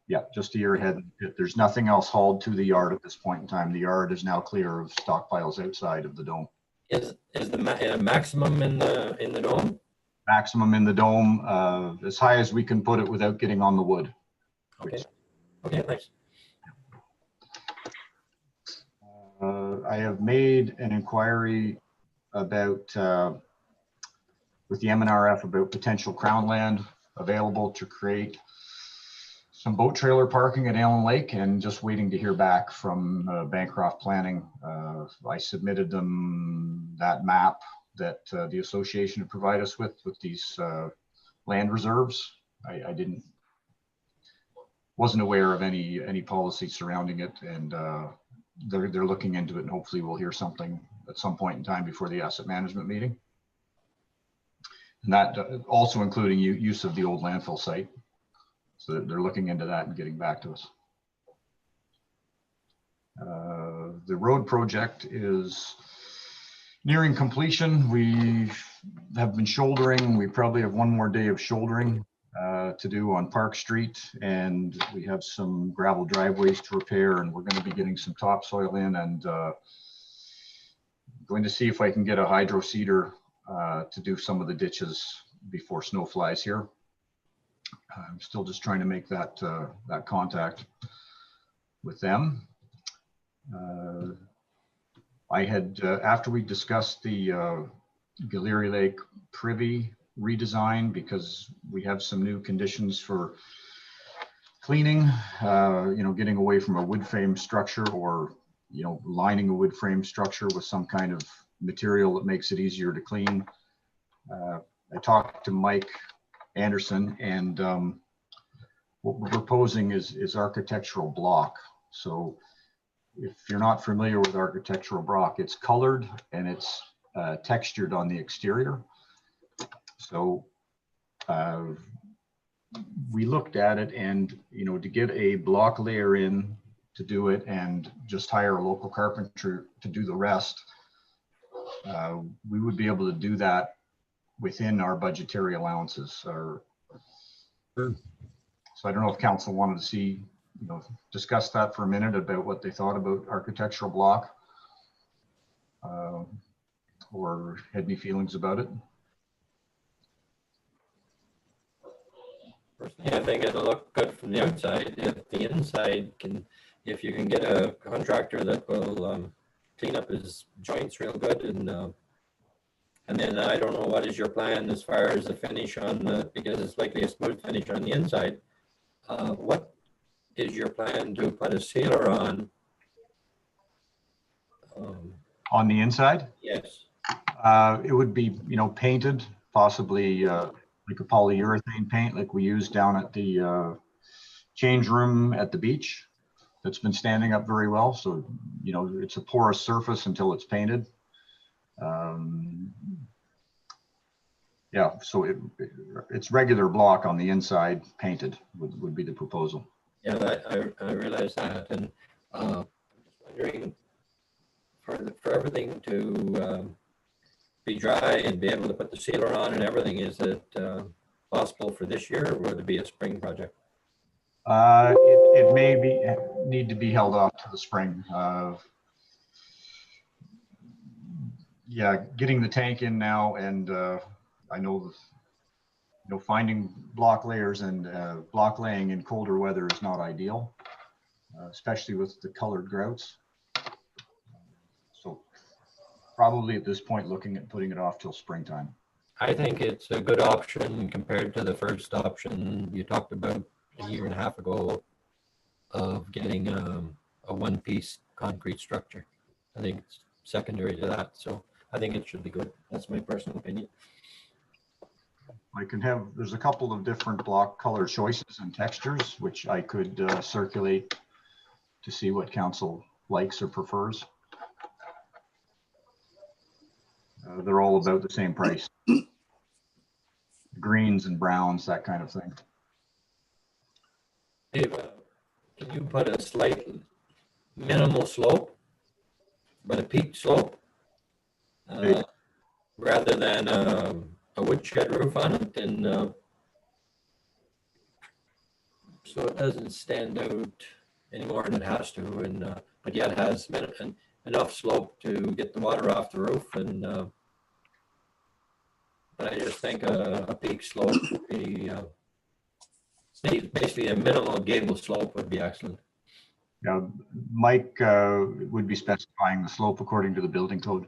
Yeah, just a year ahead in the pit. There's nothing else hauled to the yard at this point in time. The yard is now clear of stockpiles outside of the dome. Is the maximum in the dome? Maximum in the dome, as high as we can put it without getting on the wood. Okay. Okay, thanks. I have made an inquiry about with the MNRF about potential crown land available to create some boat trailer parking at Allen Lake, and just waiting to hear back from Bancroft Planning. I submitted them that map that the association had provided us with these land reserves. I wasn't aware of any policy surrounding it, and they're looking into it, and hopefully we'll hear something at some point in time before the asset management meeting. And that also including use of the old landfill site. So they're looking into that and getting back to us. The road project is nearing completion. We have been shouldering. We probably have one more day of shouldering to do on Park Street, and we have some gravel driveways to repair, and we're going to be getting some topsoil in, and going to see if I can get a hydro seeder to do some of the ditches before snow flies here. I'm still just trying to make that that contact with them. I had, after we discussed the Gallery Lake Privy redesign, because we have some new conditions for cleaning, getting away from a wood frame structure, or, lining a wood frame structure with some kind of material that makes it easier to clean. I talked to Mike Anderson, and what we're proposing is architectural block. So if you're not familiar with architectural block, it's colored and it's textured on the exterior. So we looked at it, and to get a block layer in to do it and just hire a local carpenter to do the rest, we would be able to do that within our budgetary allowances. So I don't know if council wanted to see, discuss that for a minute about what they thought about architectural block, or had any feelings about it. Personally, I think it'll look good from the outside. If the inside if you can get a contractor that will clean up his joints real good, and then I don't know what is your plan as far as the finish on because it's likely a smooth finish on the inside. What is your plan to put a sealer on? On the inside? Yes. It would be, painted, possibly like a polyurethane paint like we use down at the change room at the beach. That's been standing up very well. So, it's a porous surface until it's painted. Yeah, so it's regular block on the inside, painted would be the proposal. Yeah, I realize that, and I'm just wondering for everything to be dry and be able to put the sealer on and everything, is it possible for this year, or would it be a spring project? It may need to be held off to the spring. Yeah, getting the tank in now, and I know, finding block layers and block laying in colder weather is not ideal, especially with the colored grouts. So probably at this point, looking at putting it off till springtime. I think it's a good option compared to the first option you talked about a year and a half ago of getting a one-piece concrete structure. I think it's secondary to that, so I think it should be good. That's my personal opinion. There's a couple of different block color choices and textures, which I could circulate to see what council likes or prefers. They're all about the same price. Greens and browns, that kind of thing. Dave, can you put a slight minimal slope, but a peak slope, rather than a woodshed roof on it, and so it doesn't stand out any more than it has to, and but yet it has enough slope to get the water off the roof, and but I just think a peak slope would be basically a minimal gable slope would be excellent. Yeah, Mike would be specifying the slope according to the building code.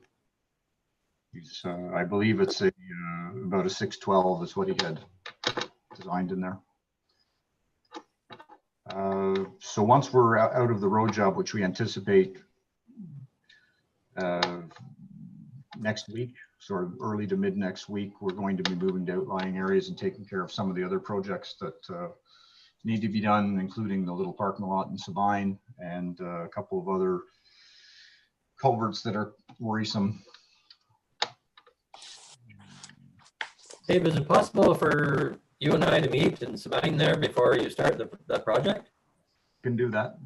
He's, I believe it's about a 612 is what he had designed in there. So once we're out of the road job, which we anticipate next week, sort of early to mid next week, we're going to be moving to outlying areas and taking care of some of the other projects that need to be done, including the little parking lot in Sabine and a couple of other culverts that are worrisome. Dave, is it possible for you and I to meet in Sabine there before you start the project? Can do that.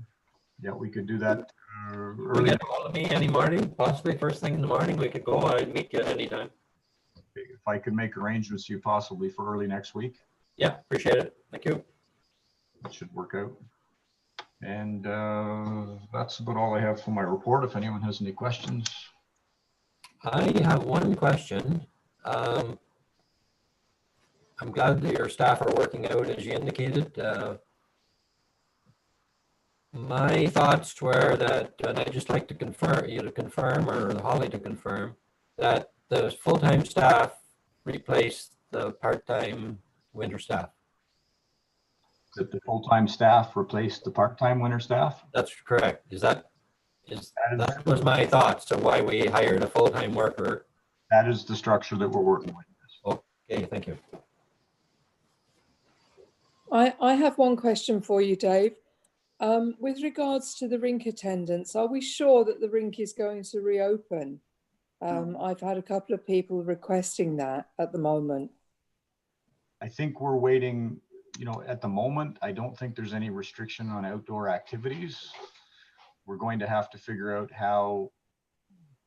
Yeah, we could do that You early. get a hold of me any morning, possibly first thing in the morning. We could go. I'd meet you at any time. If I could make arrangements for you possibly for early next week. Yeah, appreciate it. Thank you. It should work out. And that's about all I have for my report. If anyone has any questions. I have one question. I'm glad that your staff are working out as you indicated. My thoughts were that, and I'd just like to confirm, or Holly to confirm, that the full-time staff replaced the part-time winter staff. That the full-time staff replaced the part-time winter staff? That's correct. That was my thought. So why we hired a full-time worker. That is the structure that we're working with. Okay, thank you. I have one question for you, Dave. With regards to the rink attendance, are we sure that the rink is going to reopen? I've had a couple of people requesting that at the moment. I think we're waiting, you know, at the moment, I don't think there's any restriction on outdoor activities. We're going to have to figure out how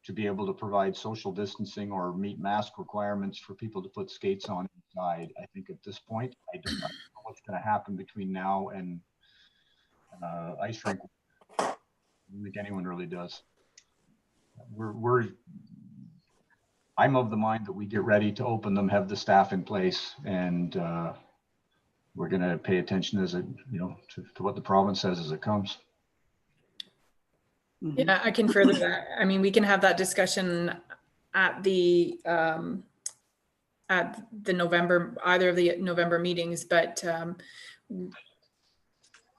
to be able to provide social distancing or meet mask requirements for people to put skates on inside. I think at this point, I don't know what's going to happen between now and ice rink. I don't think anyone really does. I'm of the mind that we get ready to open them, have the staff in place, and we're going to pay attention as it, you know, to what the province says as it comes. Yeah, I can further that. I mean, we can have that discussion at the November, either of the November meetings, but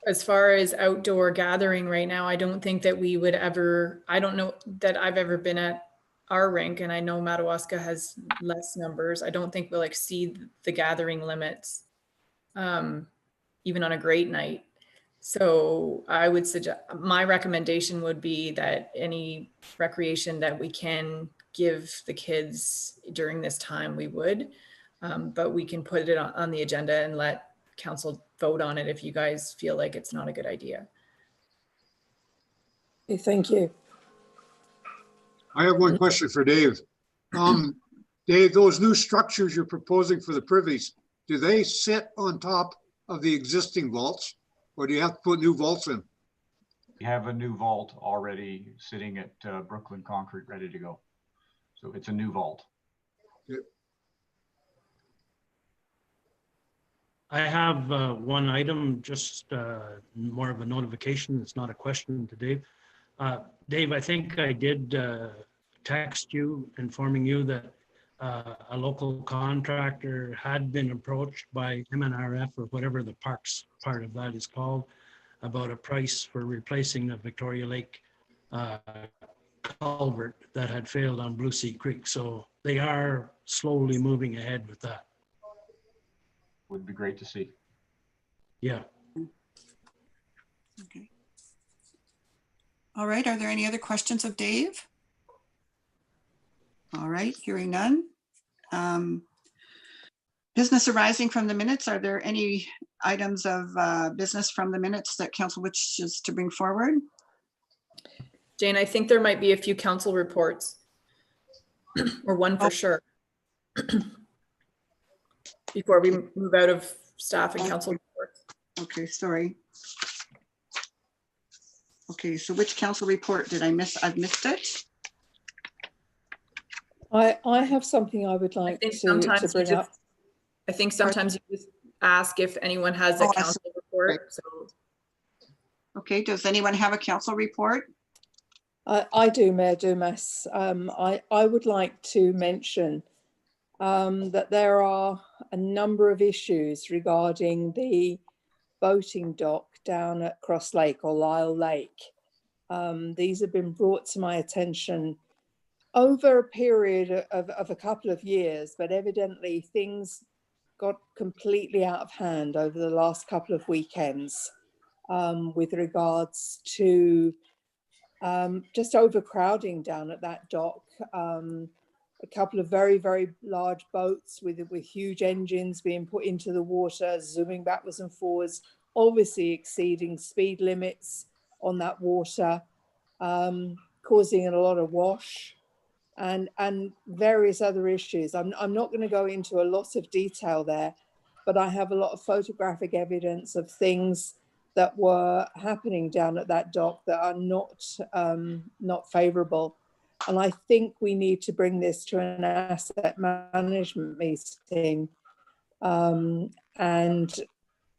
as far as outdoor gathering right now, I don't think that we would ever, I don't know that I've ever been at our rink, and I know Madawaska has less numbers. I don't think we'll exceed the gathering limits, even on a great night. So I would suggest, my recommendation would be that any recreation that we can give the kids during this time, we would, but we can put it on the agenda and let council vote on it if you guys feel like it's not a good idea. Okay, thank you. I have one question for Dave. Dave, those new structures you're proposing for the privies, do they sit on top of the existing vaults, or do you have to put new vaults in? We have a new vault already sitting at Brooklyn Concrete ready to go. So it's a new vault. Yep. I have one item, just more of a notification. It's not a question to Dave. Dave, I think I did text you informing you that a local contractor had been approached by MNRF, or whatever the parks part of that is called, about a price for replacing the Victoria Lake culvert that had failed on Blue Sea Creek. So they are slowly moving ahead with that. Would be great to see. Yeah. Okay. All right, are there any other questions of Dave? All right, hearing none. Business arising from the minutes. Are there any items of business from the minutes that council wishes to bring forward? Jane, I think there might be a few council reports, or one for sure, before we move out of staff and council reports. Okay, sorry. Okay, so which council report did I miss? I've missed it. I have something I would like to bring up. I think sometimes you just ask if anyone has a council report. So. Okay, does anyone have a council report? I do, Mayor Dumas. I would like to mention that there are a number of issues regarding the boating dock down at Cross Lake or Lyle Lake. These have been brought to my attention over a period of a couple of years, but evidently things got completely out of hand over the last couple of weekends with regards to just overcrowding down at that dock. A couple of very, very large boats with huge engines being put into the water, zooming backwards and forwards, obviously exceeding speed limits on that water, causing a lot of wash and various other issues. I'm not going to go into a lot of detail there, but I have a lot of photographic evidence of things that were happening down at that dock that are not favorable. And I think we need to bring this to an asset management meeting. And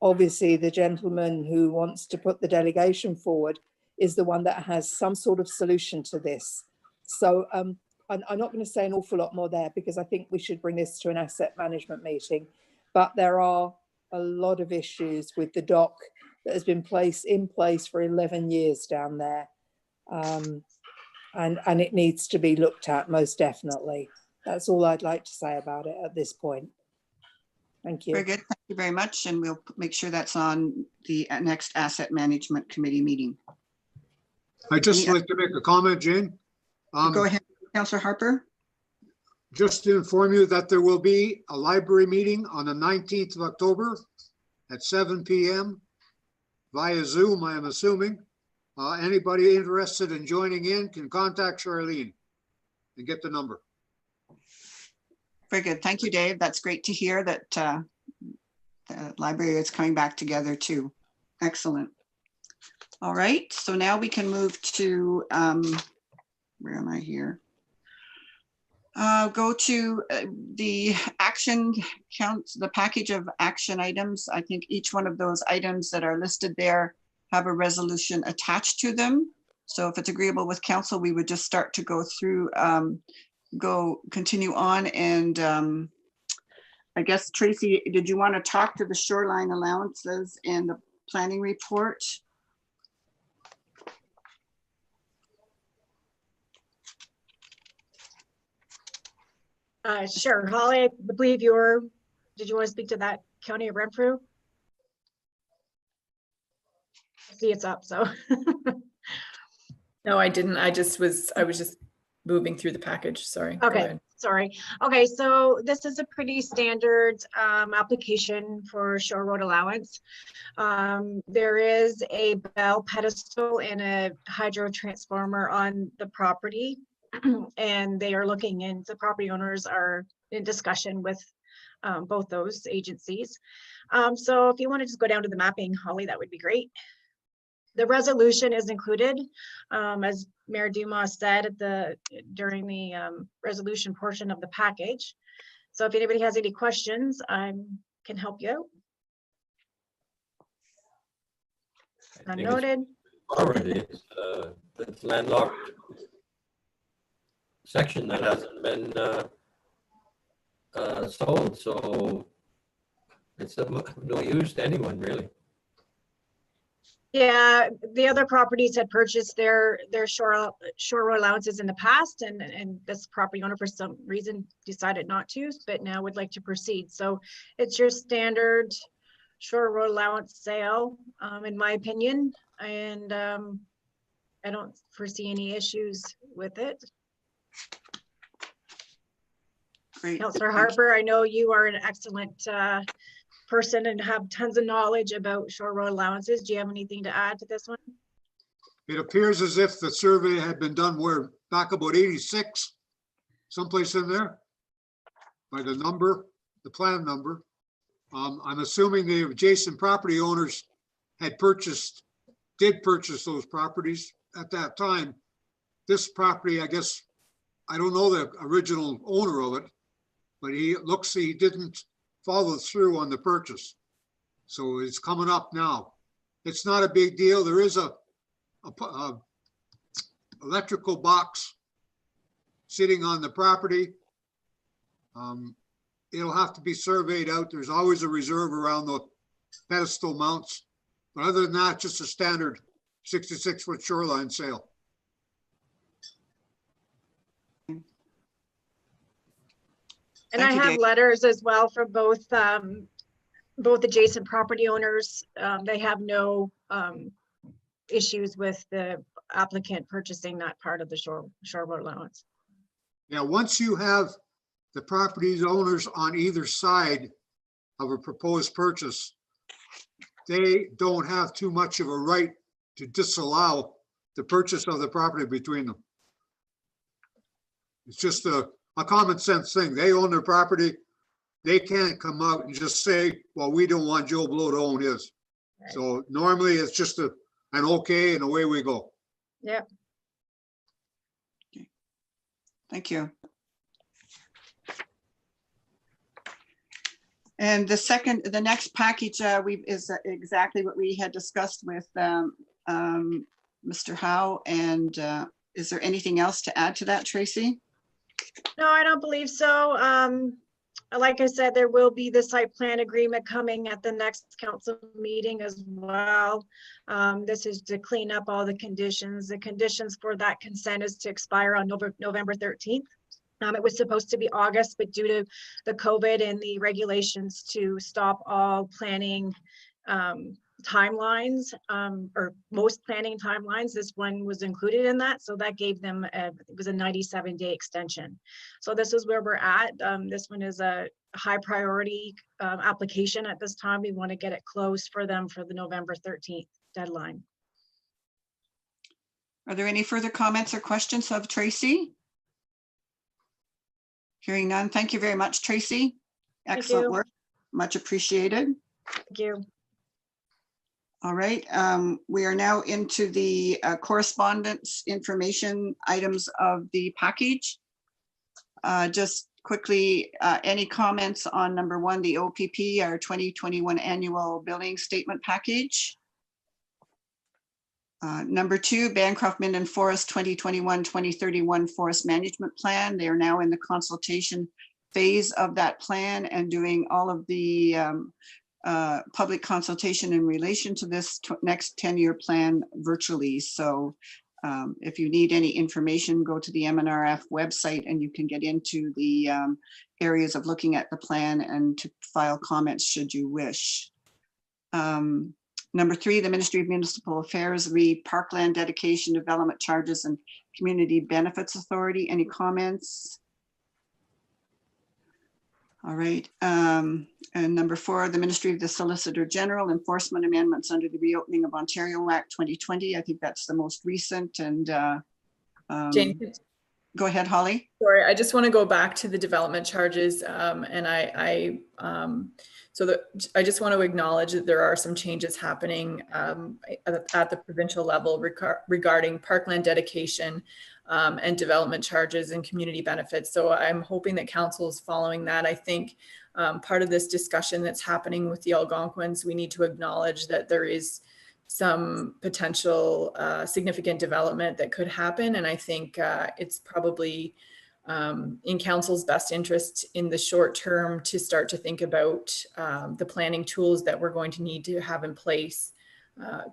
obviously the gentleman who wants to put the delegation forward is the one that has some sort of solution to this. So I'm not going to say an awful lot more there because I think we should bring this to an asset management meeting. But there are a lot of issues with the dock that has been in place for 11 years down there. And it needs to be looked at, most definitely. That's all I'd like to say about it at this point. Thank you. Very good. Thank you very much. And we'll make sure that's on the next Asset Management Committee meeting. I'd just like to make a comment, Jane. Go ahead, Councillor Harper. Just to inform you that there will be a library meeting on the 19th of October at 7 p.m. via Zoom, I am assuming. Anybody interested in joining in can contact Charlene and get the number. Very good. Thank you, Dave. That's great to hear that the library is coming back together too. Excellent. All right. So now we can move to, where am I here? Go to the action counts, the package of action items. I think each one of those items that are listed there have a resolution attached to them. So if it's agreeable with council, we would just start to go through, continue on. And I guess, Tracy, did you want to talk to the shoreline allowances and the planning report? Sure, Holly, I believe did you want to speak to that County of Renfrew? I see it's up, so. No, I didn't. I was just moving through the package. Sorry. Go Okay, ahead. sorry. Okay, so this is a pretty standard application for shore road allowance. There is a bell pedestal and a hydro transformer on the property. And they are looking in, the property owners are in discussion with both those agencies. So if you want to just go down to the mapping, Holly, that would be great. The resolution is included, as Mayor Dumas said during the resolution portion of the package. So if anybody has any questions, I can help you out. Noted. Already, it's landlocked section that hasn't been sold, so it's of no use to anyone, really. Yeah, the other properties had purchased their shore road allowances in the past, and this property owner for some reason decided not to, but now would like to proceed. So it's your standard shore road allowance sale, in my opinion, and I don't foresee any issues with it. Great. Councillor Harper, I know you are an excellent person and have tons of knowledge about shore road allowances. Do you have anything to add to this one? It appears as if the survey had been done back about 86, someplace in there, by the number, the plan number. I'm assuming the adjacent property owners did purchase those properties at that time. This property, I guess, I don't know the original owner of it, but he didn't follow through on the purchase. So it's coming up now. It's not a big deal. There is a electrical box sitting on the property. It'll have to be surveyed out. There's always a reserve around the pedestal mounts. But other than that, just a standard 66-foot shoreline sale. And I have letters as well from both adjacent property owners. They have no issues with the applicant purchasing that part of the shore road allowance. Yeah, once you have the property owners on either side of a proposed purchase, they don't have too much of a right to disallow the purchase of the property between them. It's just a common sense thing. They own their property. They can't come out and just say, well, we don't want Joe Blow to own his. Right. So normally it's just an okay and away we go. Yep. Okay. Thank you. And the next package is exactly what we had discussed with Mr. Howe. And is there anything else to add to that, Tracy? No, I don't believe so. Like I said, there will be the site plan agreement coming at the next council meeting as well. This is to clean up all the conditions. The conditions for that consent is to expire on November 13th. It was supposed to be August, but due to the COVID and the regulations to stop all planning timelines, or most planning timelines, this one was included in that. So that gave them, it was a 97-day extension. So this is where we're at. This one is a high priority application at this time. We want to get it closed for them for the November 13th deadline. Are there any further comments or questions of Tracy? Hearing none. Thank you very much, Tracy. Excellent work. Much appreciated. Thank you. All right. We are now into the correspondence information items of the package. Just quickly, any comments on number one, the OPP, our 2021 annual billing statement package? Number two, Bancroft Minden Forest 2021-2031 Forest Management Plan. They are now in the consultation phase of that plan and doing all of the public consultation in relation to this next 10-year plan virtually. So if you need any information, go to the MNRF website and you can get into the areas of looking at the plan and to file comments should you wish. Number three, the Ministry of Municipal Affairs, Parkland Dedication, Development Charges and Community Benefits Authority. Any comments? All right. And number four, the Ministry of the Solicitor General, Enforcement Amendments under the Reopening of Ontario Act 2020. I think that's the most recent. And Jane, go ahead, Holly. sorry, I just want to go back to the development charges. I just want to acknowledge that there are some changes happening at the provincial level regarding parkland dedication and development charges and community benefits. So I'm hoping that council is following that. I think part of this discussion that's happening with the Algonquins, we need to acknowledge that there is some potential significant development that could happen. And I think it's probably in council's best interest in the short term to start to think about the planning tools that we're going to need to have in place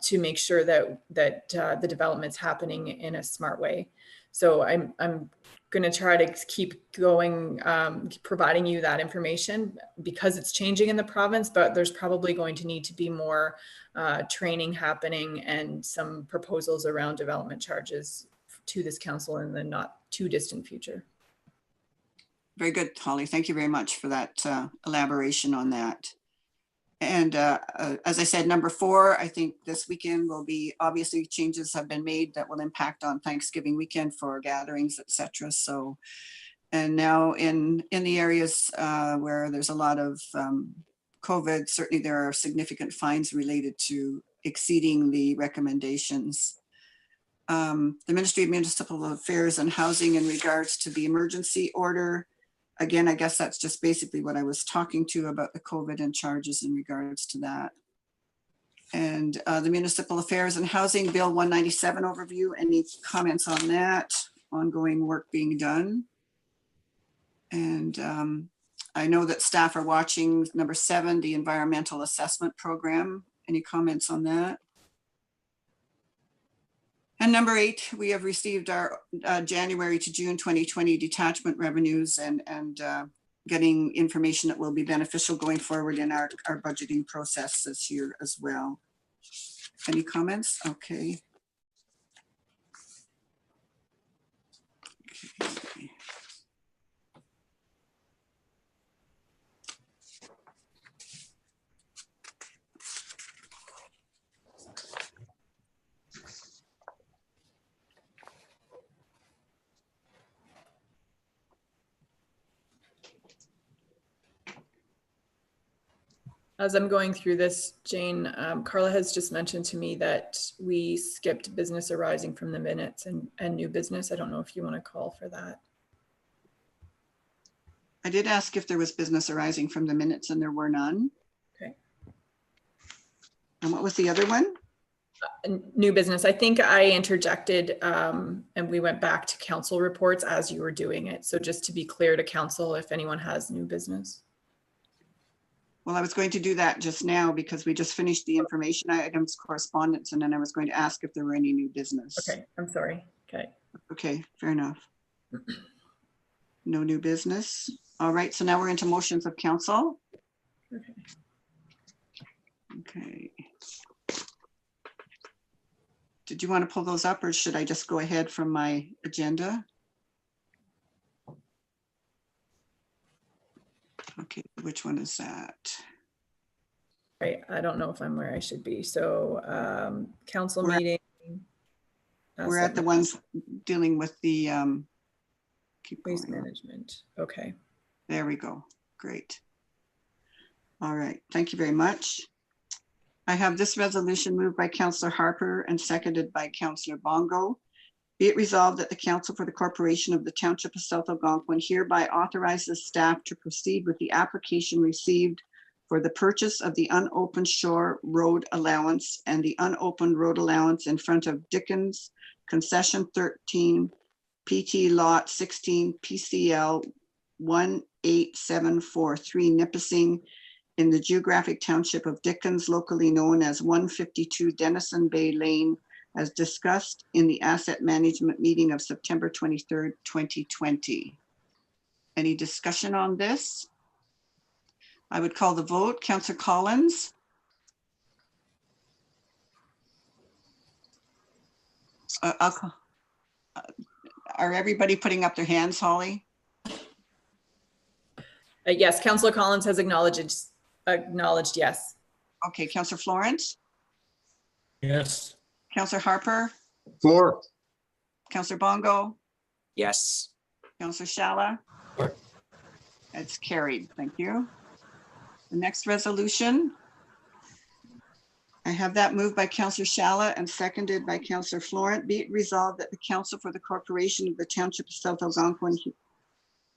to make sure that the development's happening in a smart way. So I'm going to try to keep going, providing you that information because it's changing in the province, but there's probably going to need to be more training happening and some proposals around development charges to this council in the not too distant future. Very good, Holly. Thank you very much for that elaboration on that. And as I said, number four, I think this weekend will be, obviously changes have been made that will impact on Thanksgiving weekend for gatherings, etc. So, and now in the areas where there's a lot of COVID, certainly there are significant fines related to exceeding the recommendations. The Ministry of Municipal Affairs and Housing in regards to the emergency order. Again, I guess that's just basically what I was talking to about the COVID and charges in regards to that. And the Municipal Affairs and Housing Bill 197 overview. Any comments on that? Ongoing work being done. And I know that staff are watching number 7, the Environmental Assessment Program. Any comments on that? And number 8, we have received our January to June 2020 detachment revenues and getting information that will be beneficial going forward in our budgeting process this year as well. Any comments? Okay. As I'm going through this, Jane, Carla has just mentioned to me that we skipped business arising from the minutes and new business. I don't know if you want to call for that. I did ask if there was business arising from the minutes and there were none. Okay. And what was the other one? New business. I think I interjected and we went back to council reports as you were doing it. So just to be clear to council, if anyone has new business. Well, I was going to do that just now because we just finished the information items correspondence, and then I was going to ask if there were any new business. Okay, I'm sorry. Okay. Okay, fair enough. No new business. All right, so now we're into motions of council. Okay. Okay. Did you want to pull those up, or should I just go ahead from my agenda? Okay, which one is that? Right, I don't know if I'm where I should be. So council We're at- meeting. We're at the ones dealing with the keep Waste going. management. Okay. There we go. Great. All right, thank you very much. I have this resolution moved by Councillor Harper and seconded by Councillor Bongo. Be it resolved that the Council for the Corporation of the Township of South Algonquin hereby authorizes staff to proceed with the application received for the purchase of the unopened shore road allowance and the unopened road allowance in front of Dickens Concession 13, PT Lot 16, PCL 18743, Nipissing, in the geographic township of Dickens, locally known as 152 Denison Bay Lane, as discussed in the asset management meeting of September 23rd, 2020. Any discussion on this? I would call the vote. Councillor Collins. Are everybody putting up their hands, Holly? Yes, Councillor Collins has acknowledged yes. Okay, Councillor Florence, Yes. Councillor Harper, For. Councillor Bongo, Yes. Councillor Shala. For. It's carried. Thank you. The next resolution. I have that moved by Councillor Shala and seconded by Councillor Florent. Be it resolved that the Council for the Corporation of the Township of South Algonquin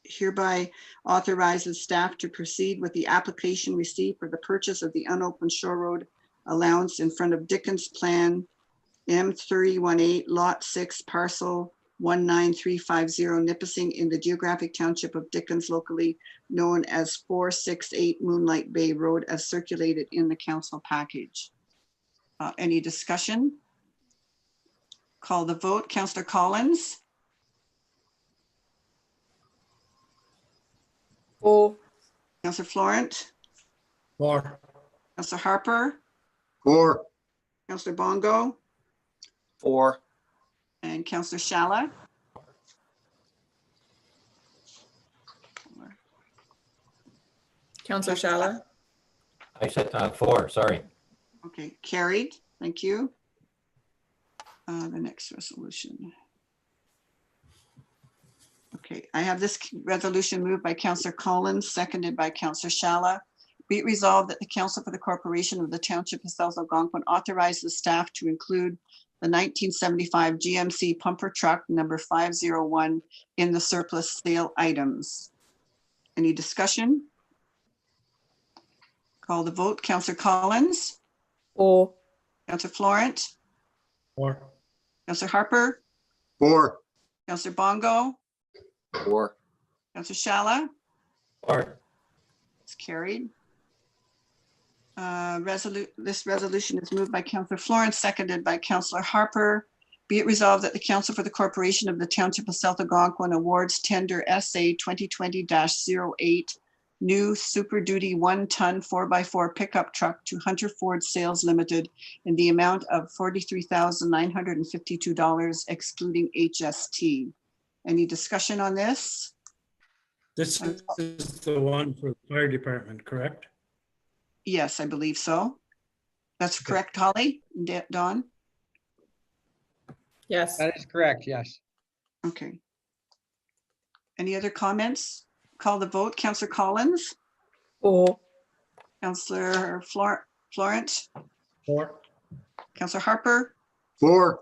hereby authorizes staff to proceed with the application received for the purchase of the unopened shore road allowance in front of Dickens Plan M318 Lot 6 Parcel 19350 Nipissing in the geographic township of Dickens, locally known as 468 Moonlight Bay Road, as circulated in the council package. Any discussion? Call the vote. Councillor Collins. For. Councillor Florent. For. Councillor Harper. For. Councillor Bongo. For. And Councillor Shala. Councillor Shala. I said 4, sorry. Okay, carried. Thank you. The next resolution. Okay, I have this resolution moved by Councillor Collins, seconded by Councillor Shala. Be it resolved that the Council for the Corporation of the Township of South Algonquin authorizes staff to include the 1975 GMC pumper truck number 501 in the surplus sale items. Any discussion? Call the vote. Councillor Collins. For. Councillor Florent. For. Councillor Harper. For. Councillor Bongo. For. Councillor Shala. For. It's carried. This resolution is moved by Councillor Florence, seconded by Councillor Harper. Be it resolved that the Council for the Corporation of the Township of South Algonquin awards tender SA 2020-08 new Super Duty 1-ton 4x4 pickup truck to Hunter Ford Sales Limited in the amount of $43,952 excluding HST. Any discussion on this? This is the one for the fire department, correct? Yes, I believe so. That's correct, Holly? Dawn? Yes. That is correct, yes. Okay. Any other comments? Call the vote. Councillor Collins, For. Councillor Florent, For. Councillor Harper, For.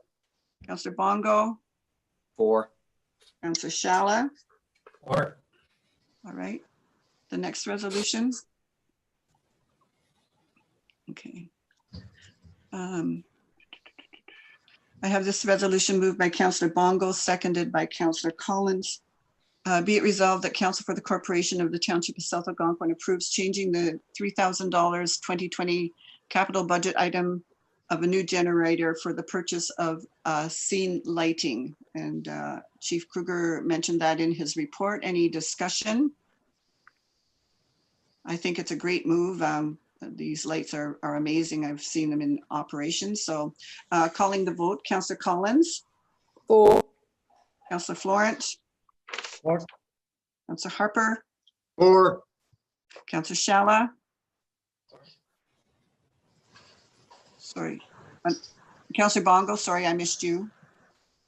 Councillor Bongo, For. Councillor Shala. For. All right. The next resolution. Okay. I have this resolution moved by Councillor Bongo, seconded by Councillor Collins. Be it resolved that Council for the Corporation of the Township of South Algonquin approves changing the $3,000 2020 capital budget item of a new generator for the purchase of scene lighting. And Chief Kruger mentioned that in his report. Any discussion? I think it's a great move. These lights are amazing. I've seen them in operation. So calling the vote, Councillor Collins. For. Councillor Florent. For. Councillor Harper. For. Councillor Shala. Sorry. Councillor Bongo, sorry, I missed you.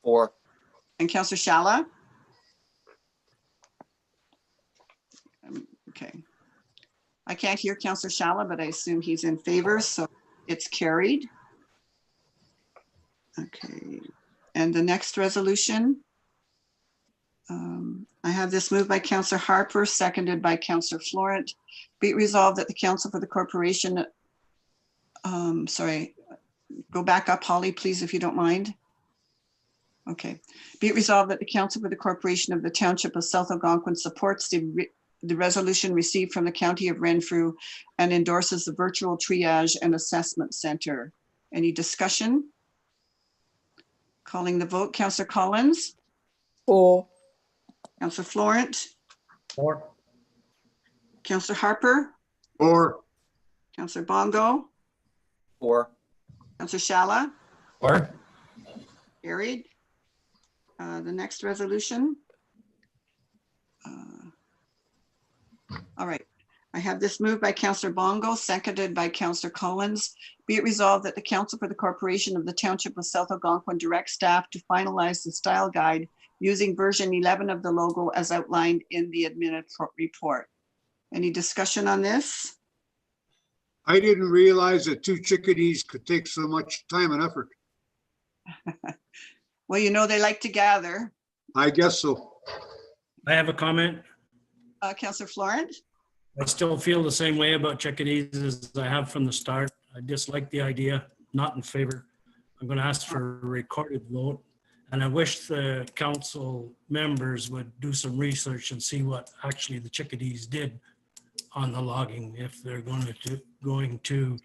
For. And Councillor Shala. Okay. I can't hear Councillor Shala, but I assume he's in favor, so it's carried. Okay. And the next resolution. I have this moved by Councillor Harper, seconded by Councillor Florent. Be it resolved that the Council for the Corporation, sorry, go back up, Holly, please, if you don't mind. Okay. Be it resolved that the Council for the Corporation of the Township of South Algonquin supports the resolution received from the County of Renfrew and endorses the virtual triage and assessment center. Any discussion? Calling the vote, Councillor Collins. For. Councillor Florent. For. Councillor Harper. For. Councillor Bongo. For. Councillor Shala. Or, Carried. The next resolution. All right. I have this moved by Councillor Bongo, seconded by Councillor Collins. Be it resolved that the Council for the Corporation of the Township of South Algonquin direct staff to finalize the style guide using version 11 of the logo as outlined in the admin report. Any discussion on this? I didn't realize that 2 chickadees could take so much time and effort. Well, you know, they like to gather. I guess so. I have a comment. Councillor Florent. I still feel the same way about chickadees as I have from the start. I dislike the idea, not in favor. I'm going to ask for a recorded vote. And I wish the council members would do some research and see what actually the chickadees did on the logging, if they're going to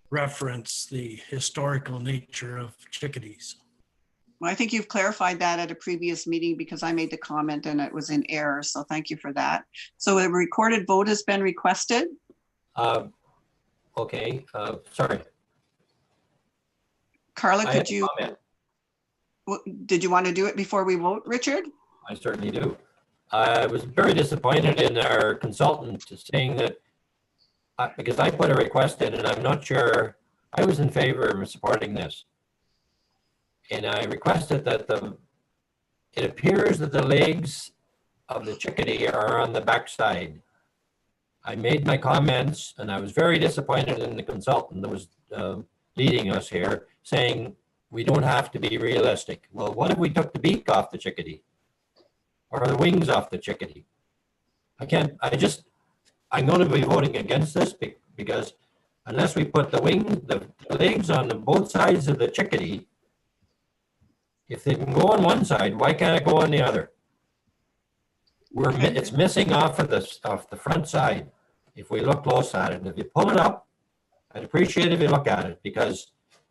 reference the historical nature of chickadees. Well, I think you've clarified that at a previous meeting because I made the comment and it was in error. So thank you for that. So a recorded vote has been requested. okay, sorry. Carla, I have could a you, comment. did you want to do it before we vote, Richard? I certainly do. I was very disappointed in our consultant saying that, because I put a request in and I'm not sure, I was in favor of supporting this. And I requested that it appears that the legs of the chickadee are on the back side. I made my comments and I was very disappointed in the consultant that was leading us here, saying we don't have to be realistic. Well, what if we took the beak off the chickadee or the wings off the chickadee? I'm going to be voting against this because unless we put the legs on both sides of the chickadee, if they can go on one side, why can't it go on the other? It's missing off of the front side. If we look close at it, and if you pull it up, I'd appreciate if you look at it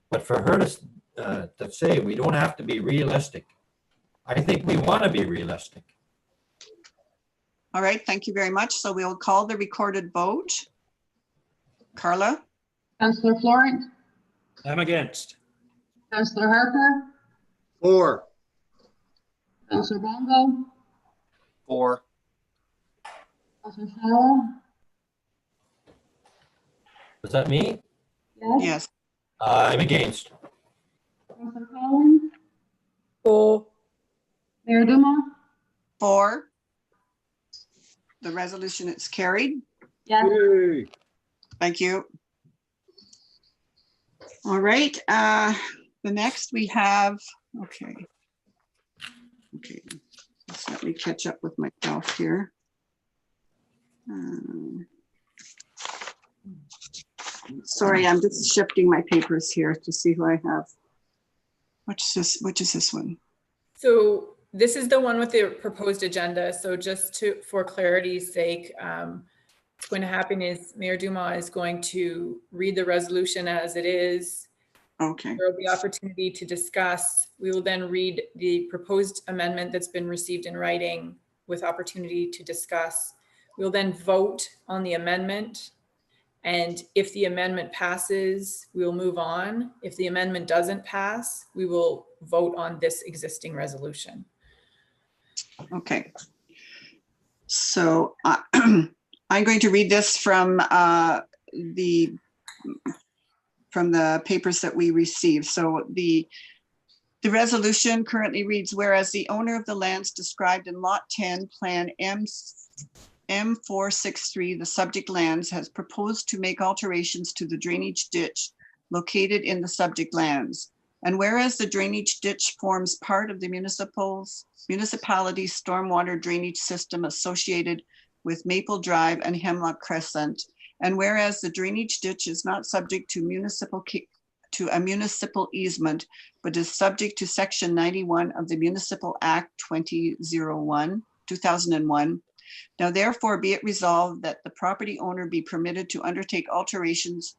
but for her to say we don't have to be realistic, I think we want to be realistic. All right, thank you very much. So we'll call the recorded vote. Carla? Councillor Florent, I'm against. Councillor Harper, For. Councillor Bongo, For. Councillor Shala, Was that me? yes, Yes. I'm against. Councillor Collins, For. Mayor Duma, For. The resolution is carried. yes. Yay. Thank you. All right, the next we have, okay. Just let me catch up with myself here. Sorry, I'm just shifting my papers here to see who I have. Which is this one? So this is the one with the proposed agenda. So just for clarity's sake, what's going to happen is Mayor Dumas is going to read the resolution as it is. Okay. There will be opportunity to discuss. We will then read the proposed amendment that's been received in writing with opportunity to discuss. We'll then vote on the amendment. And if the amendment passes, we'll move on. If the amendment doesn't pass, we will vote on this existing resolution. Okay. So I'm going to read this from the papers that we received. So the resolution currently reads, whereas the owner of the lands described in Lot 10, Plan M463, the subject lands, has proposed to make alterations to the drainage ditch located in the subject lands. And whereas the drainage ditch forms part of the municipality's stormwater drainage system associated with Maple Drive and Hemlock Crescent, and whereas the drainage ditch is not subject to a municipal easement, but is subject to Section 91 of the Municipal Act 2001. Now therefore be it resolved that the property owner be permitted to undertake alterations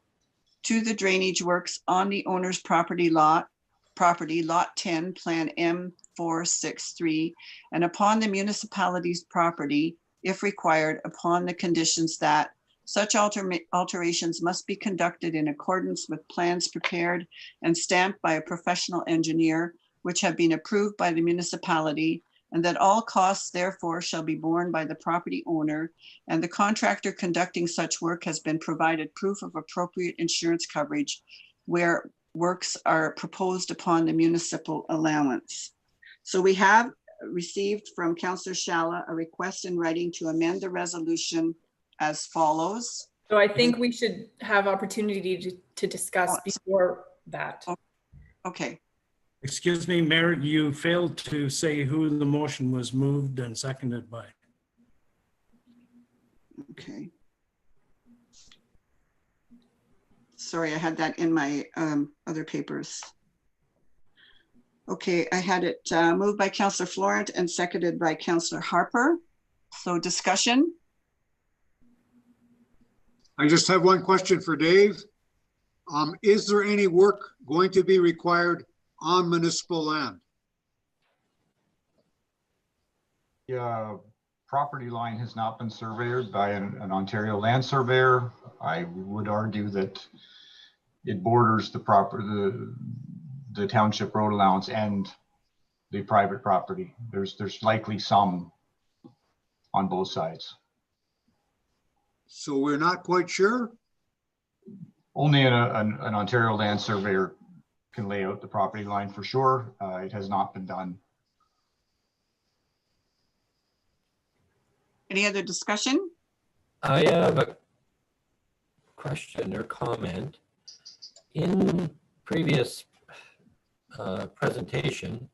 to the drainage works on the owner's property lot 10, Plan M463, and upon the municipality's property, if required, upon the conditions that such alterations must be conducted in accordance with plans prepared and stamped by a professional engineer, which have been approved by the municipality, and that all costs therefore shall be borne by the property owner, and the contractor conducting such work has been provided proof of appropriate insurance coverage where works are proposed upon the municipal allowance. So we have received from Councillor Shala a request in writing to amend the resolution as follows. So I think we should have opportunity to discuss before that. Okay. Excuse me, Mayor, you failed to say who the motion was moved and seconded by. Okay. Sorry, I had that in my other papers. Okay, I had it moved by Councillor Florent and seconded by Councillor Harper. So discussion. I just have one question for Dave. Is there any work going to be required on municipal land? The property line has not been surveyed by an Ontario land surveyor. I would argue that it borders the township road allowance and the private property. There's likely some on both sides. So we're not quite sure? Only an Ontario land surveyor can lay out the property line for sure. It has not been done. Any other discussion? I have a question or comment. In previous presentation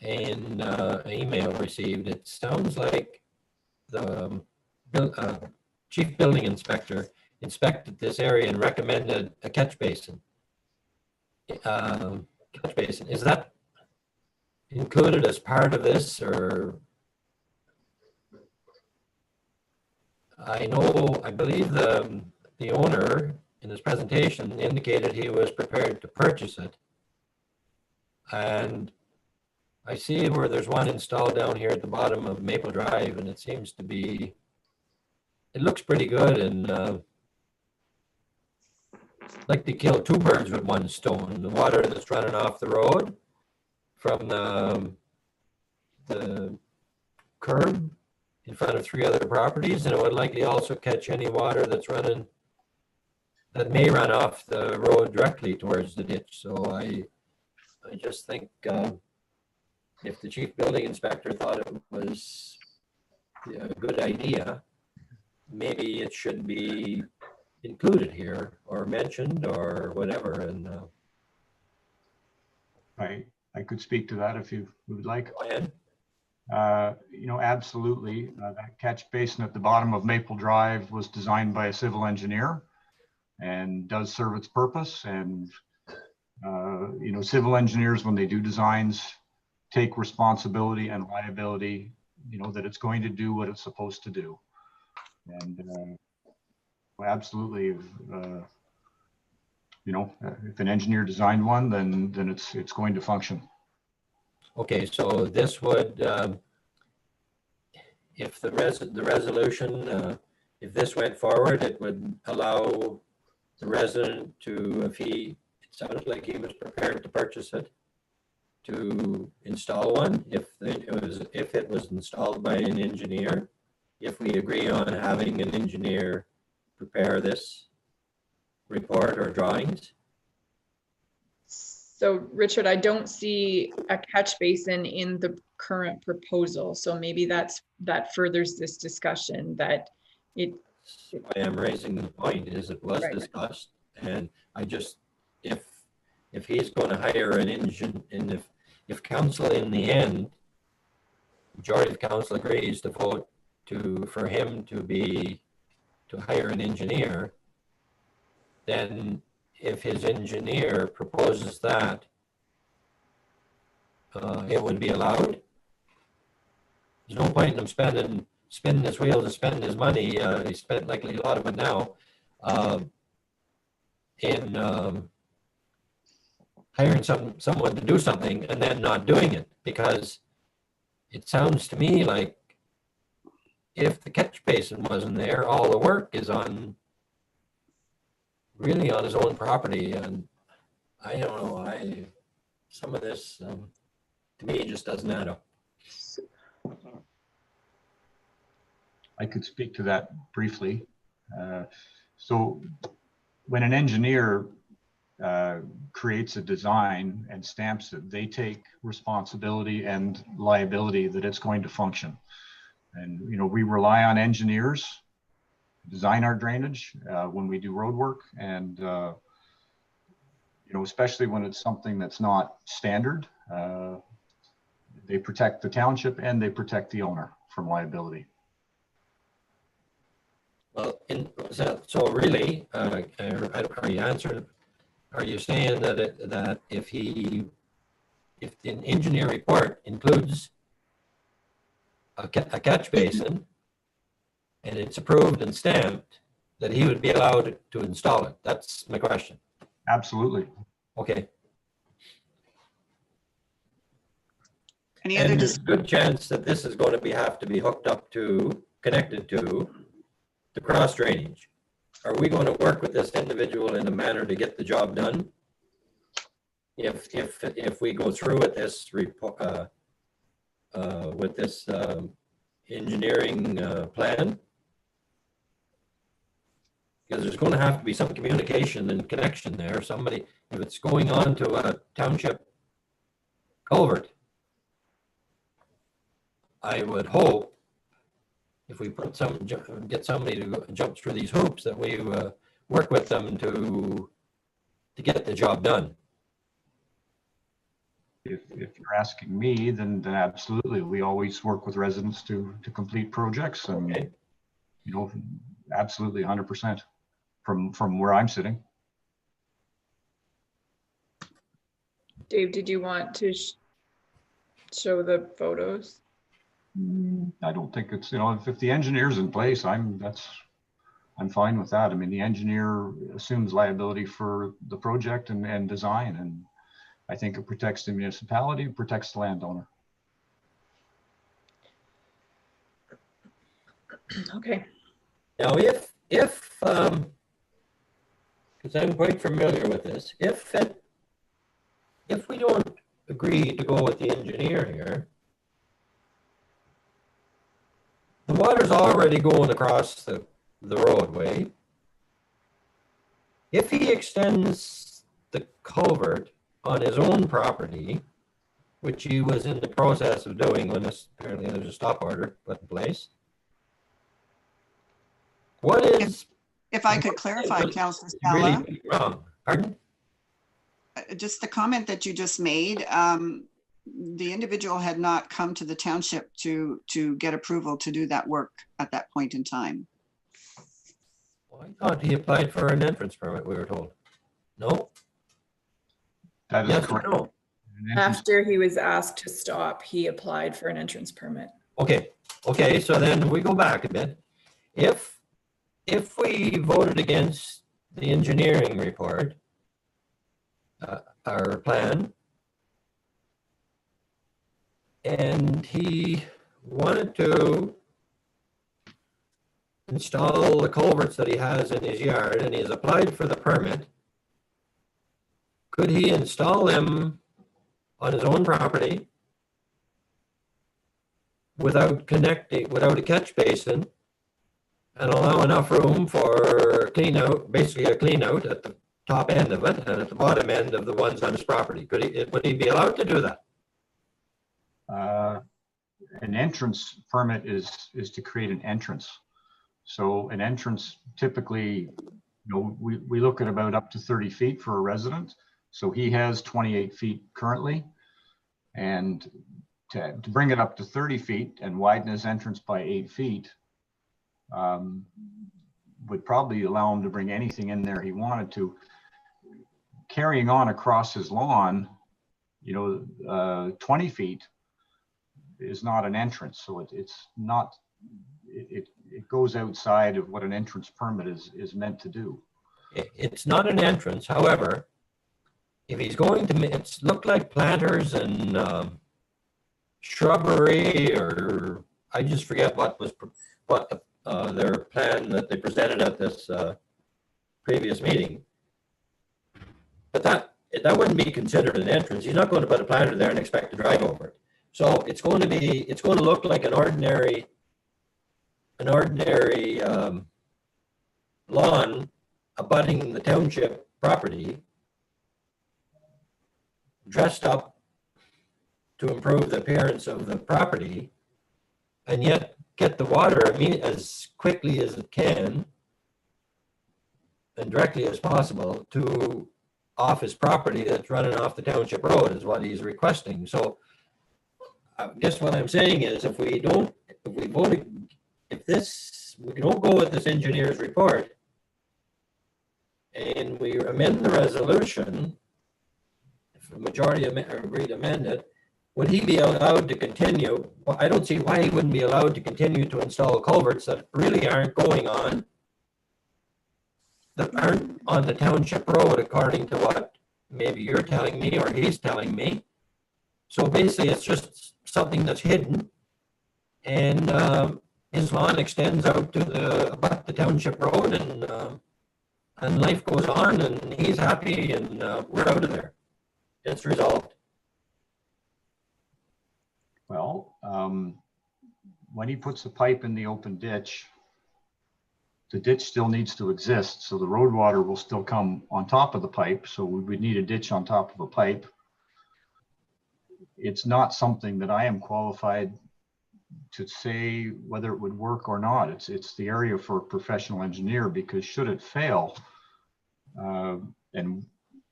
and an email received, it sounds like the chief building inspector inspected this area and recommended a catch basin. Is that included as part of this, or? I believe the owner in his presentation indicated he was prepared to purchase it. And I see where there's one installed down here at the bottom of Maple Drive, and it seems to be, it looks pretty good, and like to kill two birds with one stone. The water that's running off the road from the curb in front of 3 other properties, and it would likely also catch any water that may run off the road directly towards the ditch. So I just think if the chief building inspector thought it was a good idea, maybe it should be included here or mentioned or whatever. And I could speak to that if you would like. go ahead. Absolutely. That catch basin at the bottom of Maple Drive was designed by a civil engineer and does serve its purpose. And You know, civil engineers, when they do designs, take responsibility and liability, you know, that it's going to do what it's supposed to do. And absolutely, you know, if an engineer designed one, then it's going to function. Okay, so this would, if the resolution, if this went forward, it would allow the resident to, if he, it sounded like he was prepared to purchase it, to install one, if it was installed by an engineer, if we agree on having an engineer prepare this report or drawings. So Richard, I don't see a catch basin in the current proposal. So maybe that furthers this discussion that it. I am raising the point is it was Right. discussed, and I just, if he's going to hire an engine, and if council in the end, majority of council agrees to vote for him to hire an engineer, then if his engineer proposes that, it would be allowed. There's no point in him spinning his wheels and spending his money. He spent likely a lot of it now in hiring someone to do something and then not doing it, because it sounds to me like if the catch basin wasn't there, all the work is really on his own property. And I don't know, some of this to me just doesn't add up. I could speak to that briefly. So when an engineer creates a design and stamps it, they take responsibility and liability that it's going to function. And, you know, we rely on engineers to design our drainage when we do road work. And, you know, especially when it's something that's not standard, they protect the township and they protect the owner from liability. Well, so really, are you answering? Are you saying that if the engineer report includes a catch basin and it's approved and stamped, that he would be allowed to install it? That's my question. Absolutely. Okay. Any And other, there's a good chance that this is going to have to be hooked up to, connected to the cross drainage. Are we going to work with this individual in a manner to get the job done? If we go through with this report, with this engineering plan, because there's going to have to be some communication and connection there. Somebody, if it's going on to a township culvert, I would hope if we get somebody to jump through these hoops, that we work with them to get the job done. If you're asking me, then absolutely, we always work with residents to complete projects, and Okay. you know, absolutely 100% from where I'm sitting. Dave, did you want to show the photos? I don't think it's, you know, if the engineer's in place, I'm fine with that. I mean, the engineer assumes liability for the project and design, and I think it protects the municipality, it protects the landowner. Okay. Now, if because I'm quite familiar with this, if we don't agree to go with the engineer here, the water's already going across the roadway. If he extends the culvert on his own property, which he was in the process of doing when apparently there's a stop order put in place, what is... if I could clarify, Councillor really Sala, wrong? Pardon? just the comment that you just made, the individual had not come to the township to get approval to do that work at that point in time. Well, I thought he applied for an entrance permit, we were told. No? That is Yes or correct. no? An entrance- After he was asked to stop, he applied for an entrance permit. Okay, okay, so then we go back a bit. If we voted against the engineering report, our plan, and he wanted to install the culverts that he has in his yard and he's applied for the permit, could he install them on his own property without connecting, without a catch basin, and allow enough room for clean out, basically a clean out at the top end of it and at the bottom end of the ones on his property? Would he be allowed to do that? An entrance permit is to create an entrance. So an entrance typically, we look at about up to 30 feet for a resident. So he has 28 feet currently. And to bring it up to 30 feet and widen his entrance by 8 feet would probably allow him to bring anything in there he wanted to. Carrying on across his lawn, 20 feet is not an entrance. So it's not, it goes outside of what an entrance permit is meant to do. It's not an entrance. However, if he's going to, it's looked like planters and shrubbery, or I just forget what their plan that they presented at this previous meeting. But that wouldn't be considered an entrance. He's not going to put a planter there and expect to drive over it. So it's going to look like an ordinary lawn abutting the township property, dressed up to improve the appearance of the property, and yet get the water as quickly as it can and directly as possible to off his property that's running off the township road is what he's requesting. So I guess what I'm saying is if we don't go with this engineer's report and we amend the resolution, if the majority agree to amend it, would he be allowed to continue? Well, I don't see why he wouldn't be allowed to continue to install culverts that really aren't on the township road, according to what maybe you're telling me or he's telling me. So basically it's just something that's hidden, and his lawn extends out to the township road, and life goes on, and he's happy, and we're out of there. It's resolved. Well, when he puts the pipe in the open ditch, the ditch still needs to exist. So the road water will still come on top of the pipe. So we would need a ditch on top of a pipe. It's not something that I am qualified to say whether it would work or not. It's the area for a professional engineer, because should it fail and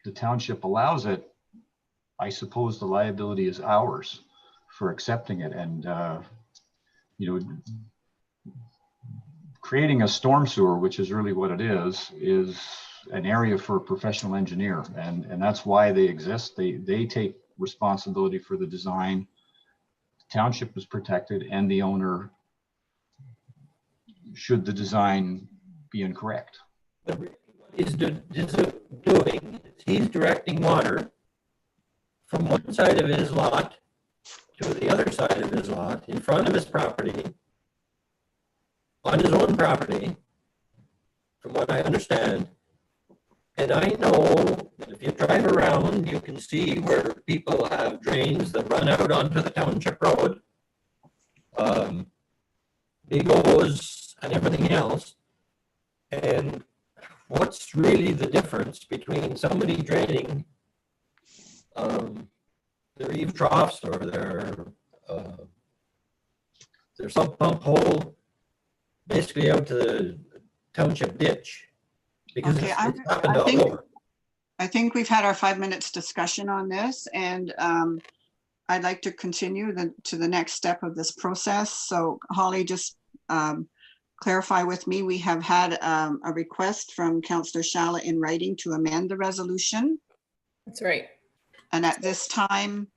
the township allows it, I suppose the liability is ours for accepting it. And creating a storm sewer, which is really what it is an area for a professional engineer, and that's why they exist. They take responsibility for the design. The township is protected, and the owner, should the design be incorrect. But what he's doing, he's directing water from one side of his lot to the other side of his lot, in front of his property, on his own property, from what I understand. And I know that if you drive around, you can see where people have drains that run out onto the township road, big O's and everything else. And what's really the difference between somebody draining their eave troughs or their sump pump hole basically out to the township ditch? Because Okay, it's happened all over. I think we've had our 5 minutes discussion on this, and I'd like to continue to the next step of this process. So Holly, just clarify with me, we have had a request from Councillor Shala in writing to amend the resolution. That's right. And at this time,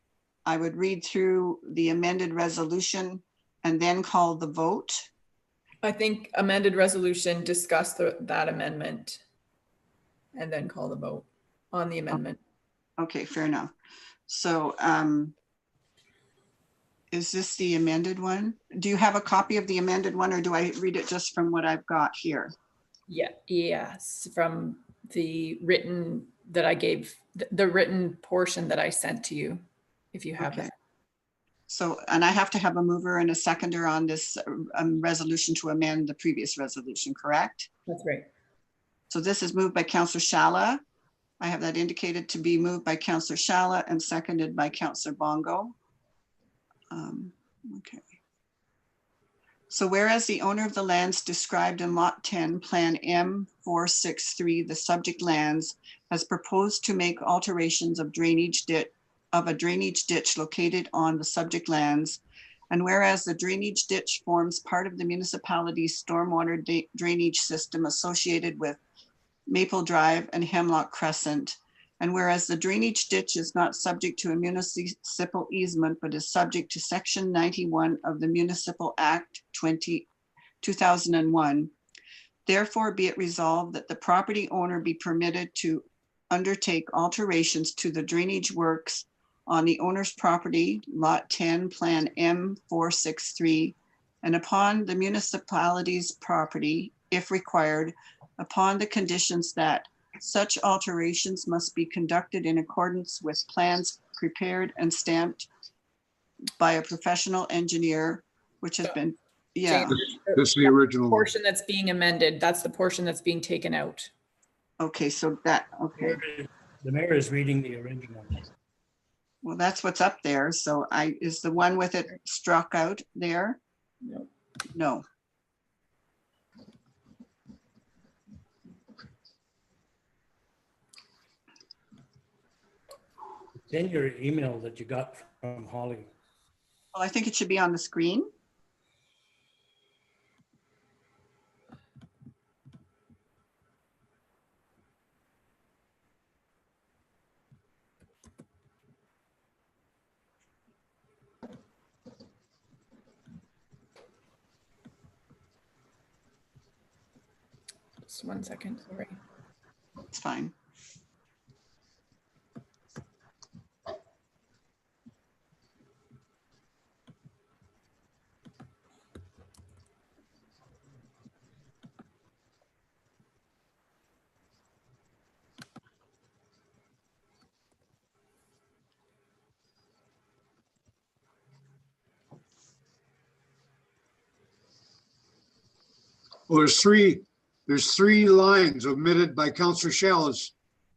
I would read through the amended resolution and then call the vote. I think amended resolution, discuss that amendment and then call the vote on the amendment. Okay, fair enough. So is this the amended one? Do you have a copy of the amended one, or do I read it just from what I've got here? Yeah, yes, from the written that I gave, the written portion that I sent to you, if you have Okay. it. So, and I have to have a mover and a seconder on this resolution to amend the previous resolution, correct? That's right. So this is moved by Councillor Shala. I have that indicated to be moved by Councillor Shala and seconded by Councillor Bongo. Okay. So whereas the owner of the lands described in Lot 10, Plan M463, the subject lands, has proposed to make alterations of a drainage ditch located on the subject lands, and whereas the drainage ditch forms part of the municipality's stormwater drainage system associated with Maple Drive and Hemlock Crescent, and whereas the drainage ditch is not subject to a municipal easement, but is subject to Section 91 of the Municipal Act 2001, therefore be it resolved that the property owner be permitted to undertake alterations to the drainage works on the owner's property, Lot 10, Plan M463, and upon the municipality's property, if required, upon the conditions that such alterations must be conducted in accordance with plans prepared and stamped by a professional engineer, which has been, yeah. James, This is the original one. portion that's being amended. That's the portion that's being taken out. Okay, so that, okay. The mayor is reading the original. Well, that's what's up there. So is the one with it struck out there? No. No. It's in your email that you got from Holly. Well, I think it should be on the screen. Just 1 second, sorry. It's fine. Well, there's three lines omitted by Councillor Shall's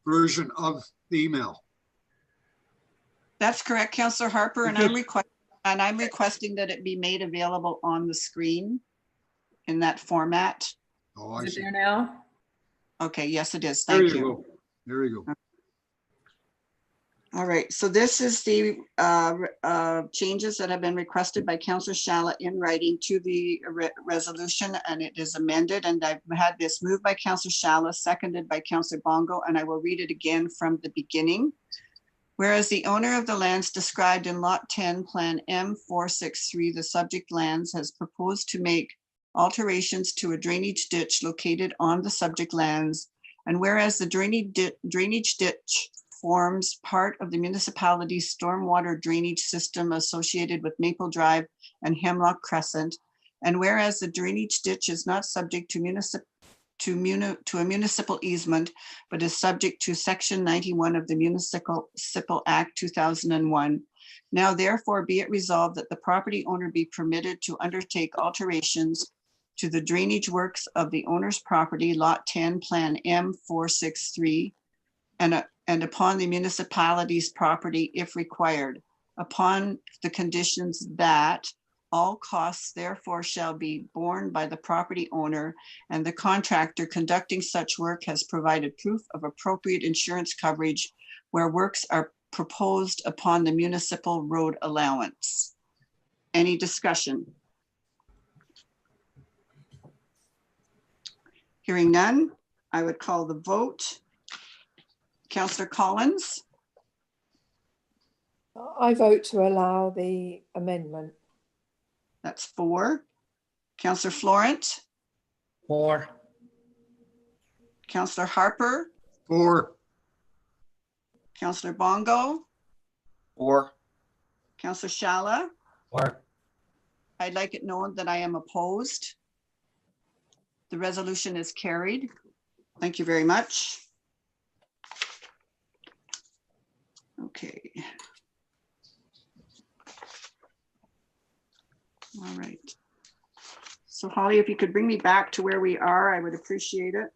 version of the email. That's correct, Councillor Harper, and Okay. I'm requesting that it be made available on the screen in that format. Oh, I Is it see. there now? Okay, yes, it is. There Thank you you. go. There you go. All right, so this is the changes that have been requested by Councillor Shalla in writing to the resolution, and it is amended. And I've had this moved by Councillor Shalla, seconded by Councillor Bongo, and I will read it again from the beginning. Whereas the owner of the lands described in Lot 10, Plan M463, the subject lands, has proposed to make alterations to a drainage ditch located on the subject lands, and whereas the drainage ditch forms part of the municipality's stormwater drainage system associated with Maple Drive and Hemlock Crescent, and whereas the drainage ditch is not subject to a municipal easement, but is subject to Section 91 of the Municipal Act 2001. Now therefore be it resolved that the property owner be permitted to undertake alterations to the drainage works of the owner's property, Lot 10, Plan M463, and upon the municipality's property if required, upon the conditions that all costs therefore shall be borne by the property owner, and the contractor conducting such work has provided proof of appropriate insurance coverage where works are proposed upon the municipal road allowance. Any discussion? Hearing none, I would call the vote. Councillor Collins, I vote to allow the amendment. That's 4. Councillor Florent, 4. Councillor Harper, 4, Councillor Bongo, Or Councillor Shala. Or I'd like it known that I am opposed. The resolution is carried. Thank you very much. Okay. All right. So Holly, if you could bring me back to where we are, I would appreciate it.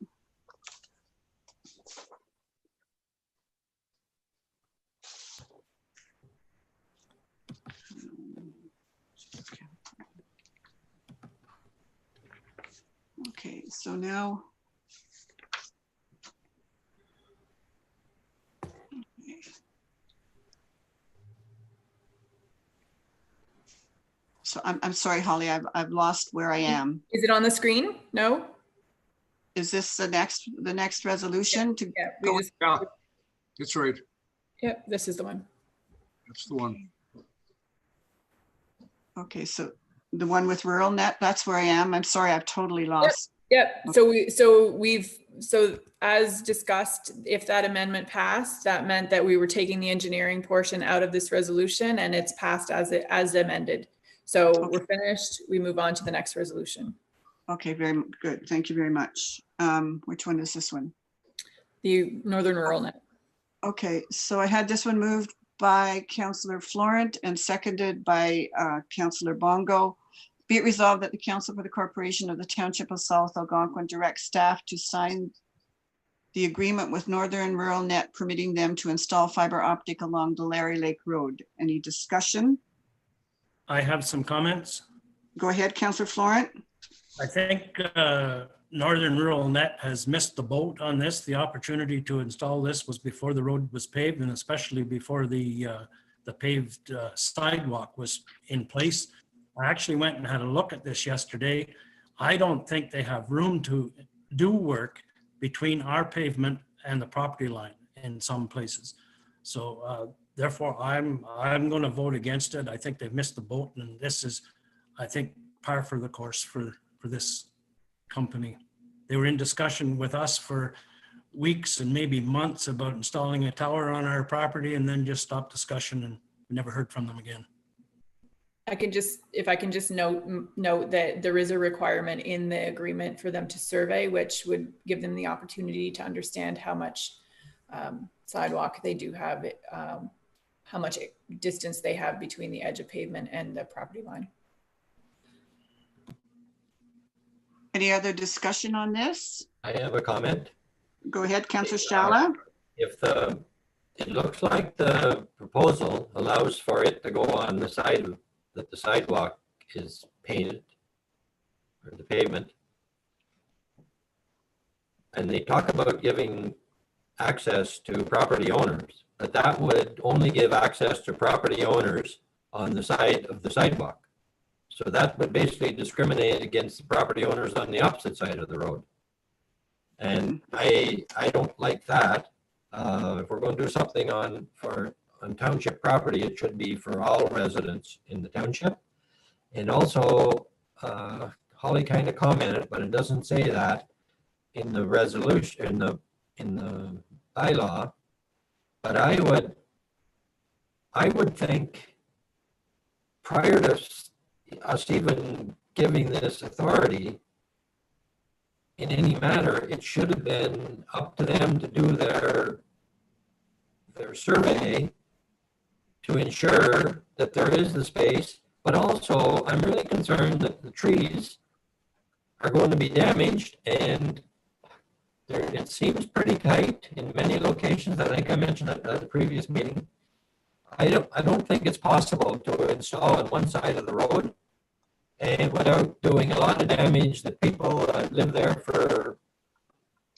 Okay, so now. So I'm sorry, Holly, I've lost where I am. Is it on the screen? No? Is this the next resolution to Yeah, go? yeah, that's right. Yep, this is the one. That's the one. Okay, so the one with rural net, that's where I am. I'm sorry, I've totally lost. Yep. So as discussed, if that amendment passed, that meant that we were taking the engineering portion out of this resolution, and it's passed as amended. So we're finished. We move on to the next resolution. Okay, very good. Thank you very much. Which one is this one? The Northern Rural Net. Okay, so I had this one moved by Councillor Florent and seconded by Councillor Bongo. Be it resolved that the Council for the Corporation of the Township of South Algonquin directs staff to sign the agreement with Northern Rural Net permitting them to install fiber optic along the Larry Lake Road. Any discussion? I have some comments. Go ahead, Councillor Florent. I think Northern Rural Net has missed the boat on this. The opportunity to install this was before the road was paved, and especially before the paved sidewalk was in place. I actually went and had a look at this yesterday. I don't think they have room to do work between our pavement and the property line in some places. So therefore, I'm going to vote against it. I think they've missed the boat, and this is, I think, par for the course for this company. They were in discussion with us for weeks and maybe months about installing a tower on our property, and then just stopped discussion, and we never heard from them again. If I can just note that there is a requirement in the agreement for them to survey, which would give them the opportunity to understand how much sidewalk they do have, how much distance they have between the edge of pavement and the property line. Any other discussion on this? I have a comment. Go ahead, Councillor Shala. It looks like the proposal allows for it to go on the side that the sidewalk is painted, or the pavement. And they talk about giving access to property owners, but that would only give access to property owners on the side of the sidewalk. So that would basically discriminate against the property owners on the opposite side of the road. And I don't like that. If we're going to do something on township property, it should be for all residents in the township. And also, Holly kind of commented, but it doesn't say that in the resolution, in the bylaw. But I would think prior to us even giving this authority in any matter, it should have been up to them to do their survey to ensure that there is the space. But also, I'm really concerned that the trees are going to be damaged, and it seems pretty tight in many locations. I think I mentioned at the previous meeting. I don't think it's possible to install on one side of the road and without doing a lot of damage that people live there for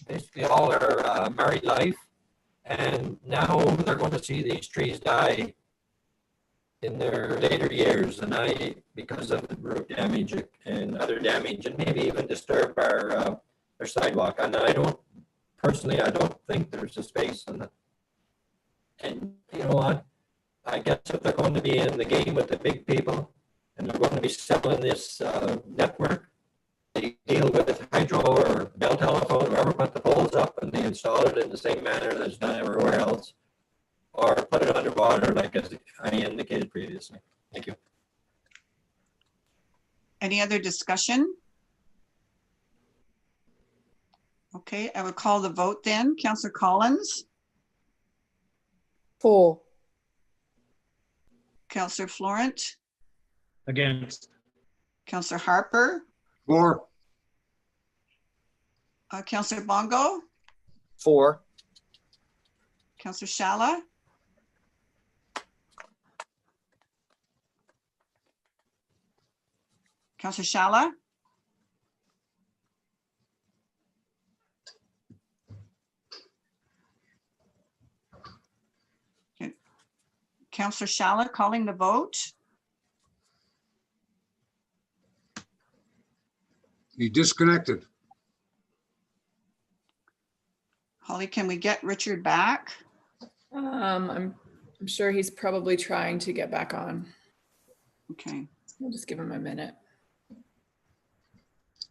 basically all their married life. And now they're going to see these trees die in their later years, and because of the root damage and other damage, and maybe even disturb our sidewalk. And I don't think there's a space in it. And you know what? I guess if they're going to be in the game with the big people and they're going to be selling this network, they deal with hydro or bell telephone, whoever put the poles up and they install it in the same manner that's done everywhere else, or put it underwater like as I indicated previously. Thank you. Any other discussion? Okay, I would call the vote then. Councillor Collins, For. Councillor Florent, Against. Councillor Harper, For. Councillor Bongo, For. Councillor Shala, Councillor Shala, okay. Councillor Shala calling the vote. He disconnected. Holly, can we get Richard back? I'm sure he's probably trying to get back on. Okay. We'll just give him a minute.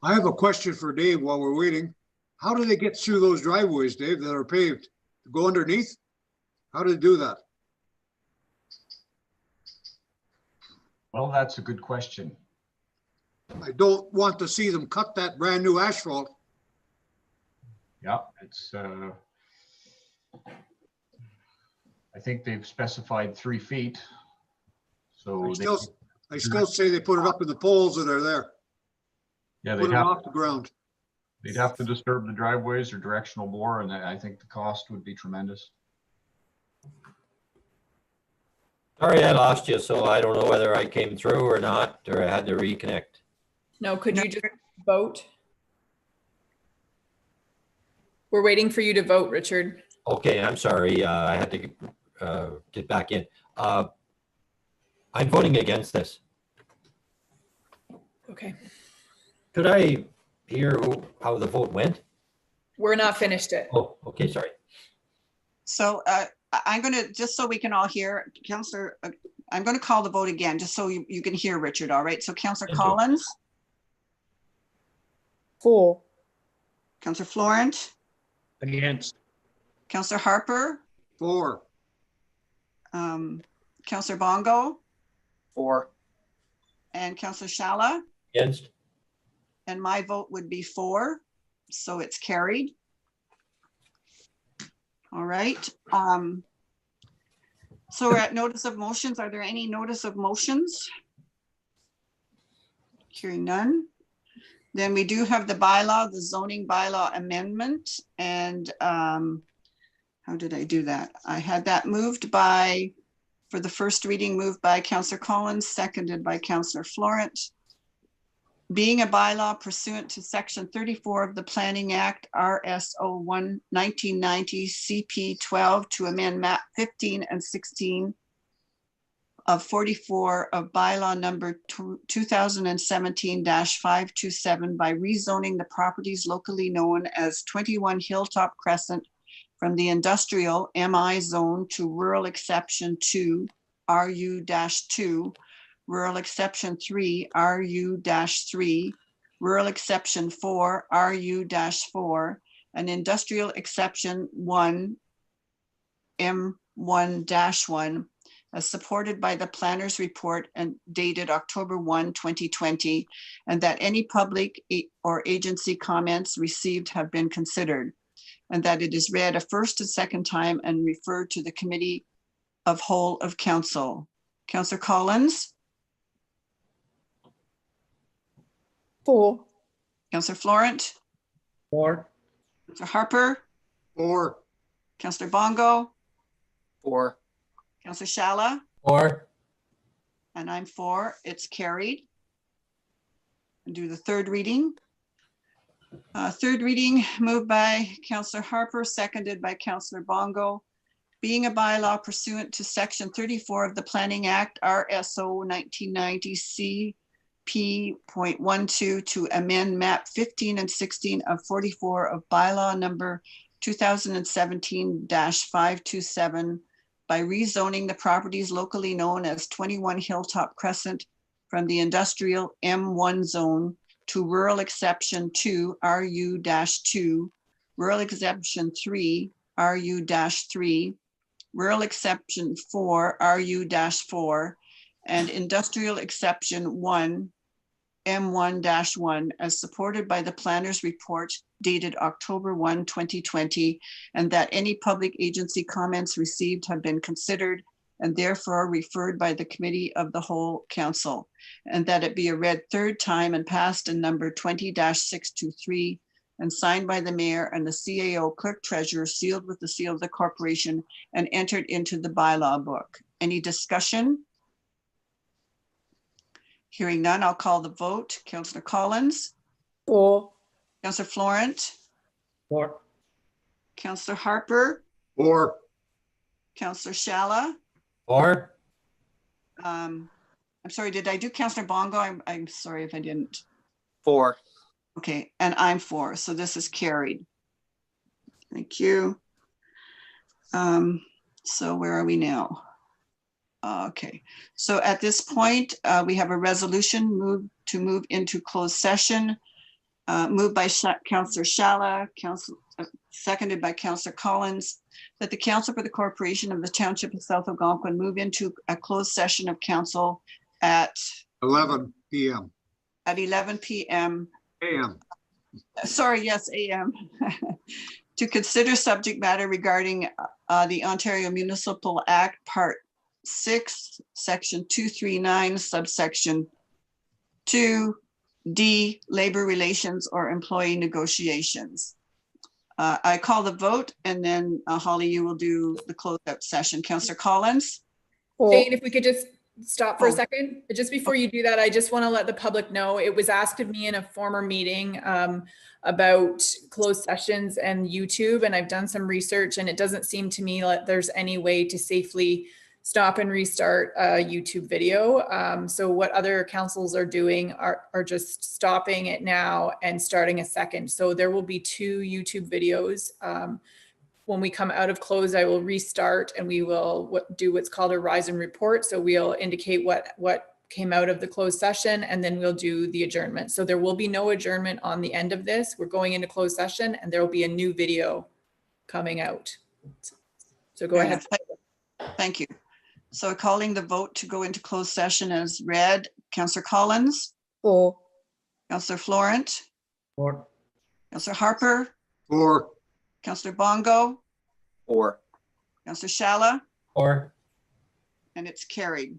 I have a question for Dave while we're waiting. How do they get through those driveways, Dave, that are paved? Go underneath? How do they do that? Well, that's a good question. I don't want to see them cut that brand new asphalt. Yeah, it's, I think they've specified 3 feet. So I still say they put it up in the poles that are there. yeah, Put it off the ground. they'd have to disturb the driveways or directional bore, and I think the cost would be tremendous. Sorry, I lost you, so I don't know whether I came through or not, or I had to reconnect. No, could you just vote? We're waiting for you to vote, Richard. Okay, I'm sorry. I had to get back in. I'm voting against this. Okay. Could I hear how the vote went? We're not finished it. Oh, okay, sorry. So I'm going to, just so we can all hear, Councillor, I'm going to call the vote again, just so you can hear Richard, all right? So Councillor Thank you. Collins, For. Councillor Florent, Against. Councillor Harper, For. Councillor Bongo, For. and Councillor Shala. Against? And my vote would be for, so it's carried. All right. So we're at notice of motions. Are there any notice of motions? Hearing none. Then we do have the bylaw, the zoning bylaw amendment. And how did I do that? I had that moved by, for the first reading, moved by Councillor Collins, seconded by Councillor Florent. Being a bylaw pursuant to Section 34 of the Planning Act, RSO 1990 CP 12, to amend map 15 and 16 of 44 of bylaw number 2017-527 by rezoning the properties locally known as 21 Hilltop Crescent from the industrial MI zone to rural exception 2, RU-2, rural exception 3, RU-3, rural exception 4, RU-4, and industrial exception 1, M1-1, as supported by the planner's report and dated October 1, 2020, and that any public or agency comments received have been considered, and that it is read a first and second time and referred to the Committee of Whole of Council. Councillor Collins? For. Councillor Florent? For. Councillor Harper? For. Councillor Bongo? For. Councillor Shala? Or? And I'm for, it's carried. And do the third reading. Third reading moved by Councillor Harper, seconded by Councillor Bongo. Being a bylaw pursuant to Section 34 of the Planning Act, RSO 1990 CP.12, to amend map 15 and 16 of 44 of bylaw number 2017-527 by rezoning the properties locally known as 21 Hilltop Crescent from the industrial M1 zone to rural exception 2 RU-2, rural exception 3 RU-3, rural exception 4 RU-4, and industrial exception 1 M1-1 as supported by the planner's report dated October 1, 2020, and that any public agency comments received have been considered and therefore referred by the Committee of the Whole Council, and that it be read third time and passed in number 20-623 and signed by the mayor and the CAO clerk treasurer, sealed with the seal of the corporation and entered into the bylaw book. Any discussion? Hearing none, I'll call the vote. Councillor Collins, For. Councillor Florent, For. Councillor Harper, Or, Councillor Shala. Or, I'm sorry, did I do Councillor Bongo? I'm sorry if I didn't. 4. Okay, and I'm for, so this is carried. Thank you. So where are we now? Okay, so at this point, we have a resolution to move into closed session, moved by Councillor Shala, seconded by Councillor Collins, that the council for the corporation of the township of South Algonquin move into a closed session of council at 11 p.m. at 11 p.m. AM. Sorry, yes, AM. To consider subject matter regarding the Ontario Municipal Act, Part 6, Section 239, subsection 2D, labor relations or employee negotiations. I call the vote, and then Holly, you will do the closeout session. Councillor Collins? Jane, if we could just stop for a Oh. second. Just before you do that, I just want to let the public know, it was asked of me in a former meeting about closed sessions and YouTube, and I've done some research, and it doesn't seem to me like there's any way to safely stop and restart a YouTube video. So what other councils are doing are just stopping it now and starting a second. So there will be 2 YouTube videos. When we come out of close, I will restart and we will do what's called a rise and report. So we'll indicate what came out of the closed session, and then we'll do the adjournment. So there will be no adjournment on the end of this. We're going into closed session and there will be a new video coming out. So go ahead. Thank you. So calling the vote to go into closed session as read, Councillor Collins, For. Councillor Florent, For. Councillor Harper, Or, Councillor Bongo, 4. Councillor Shala, or. and it's carried.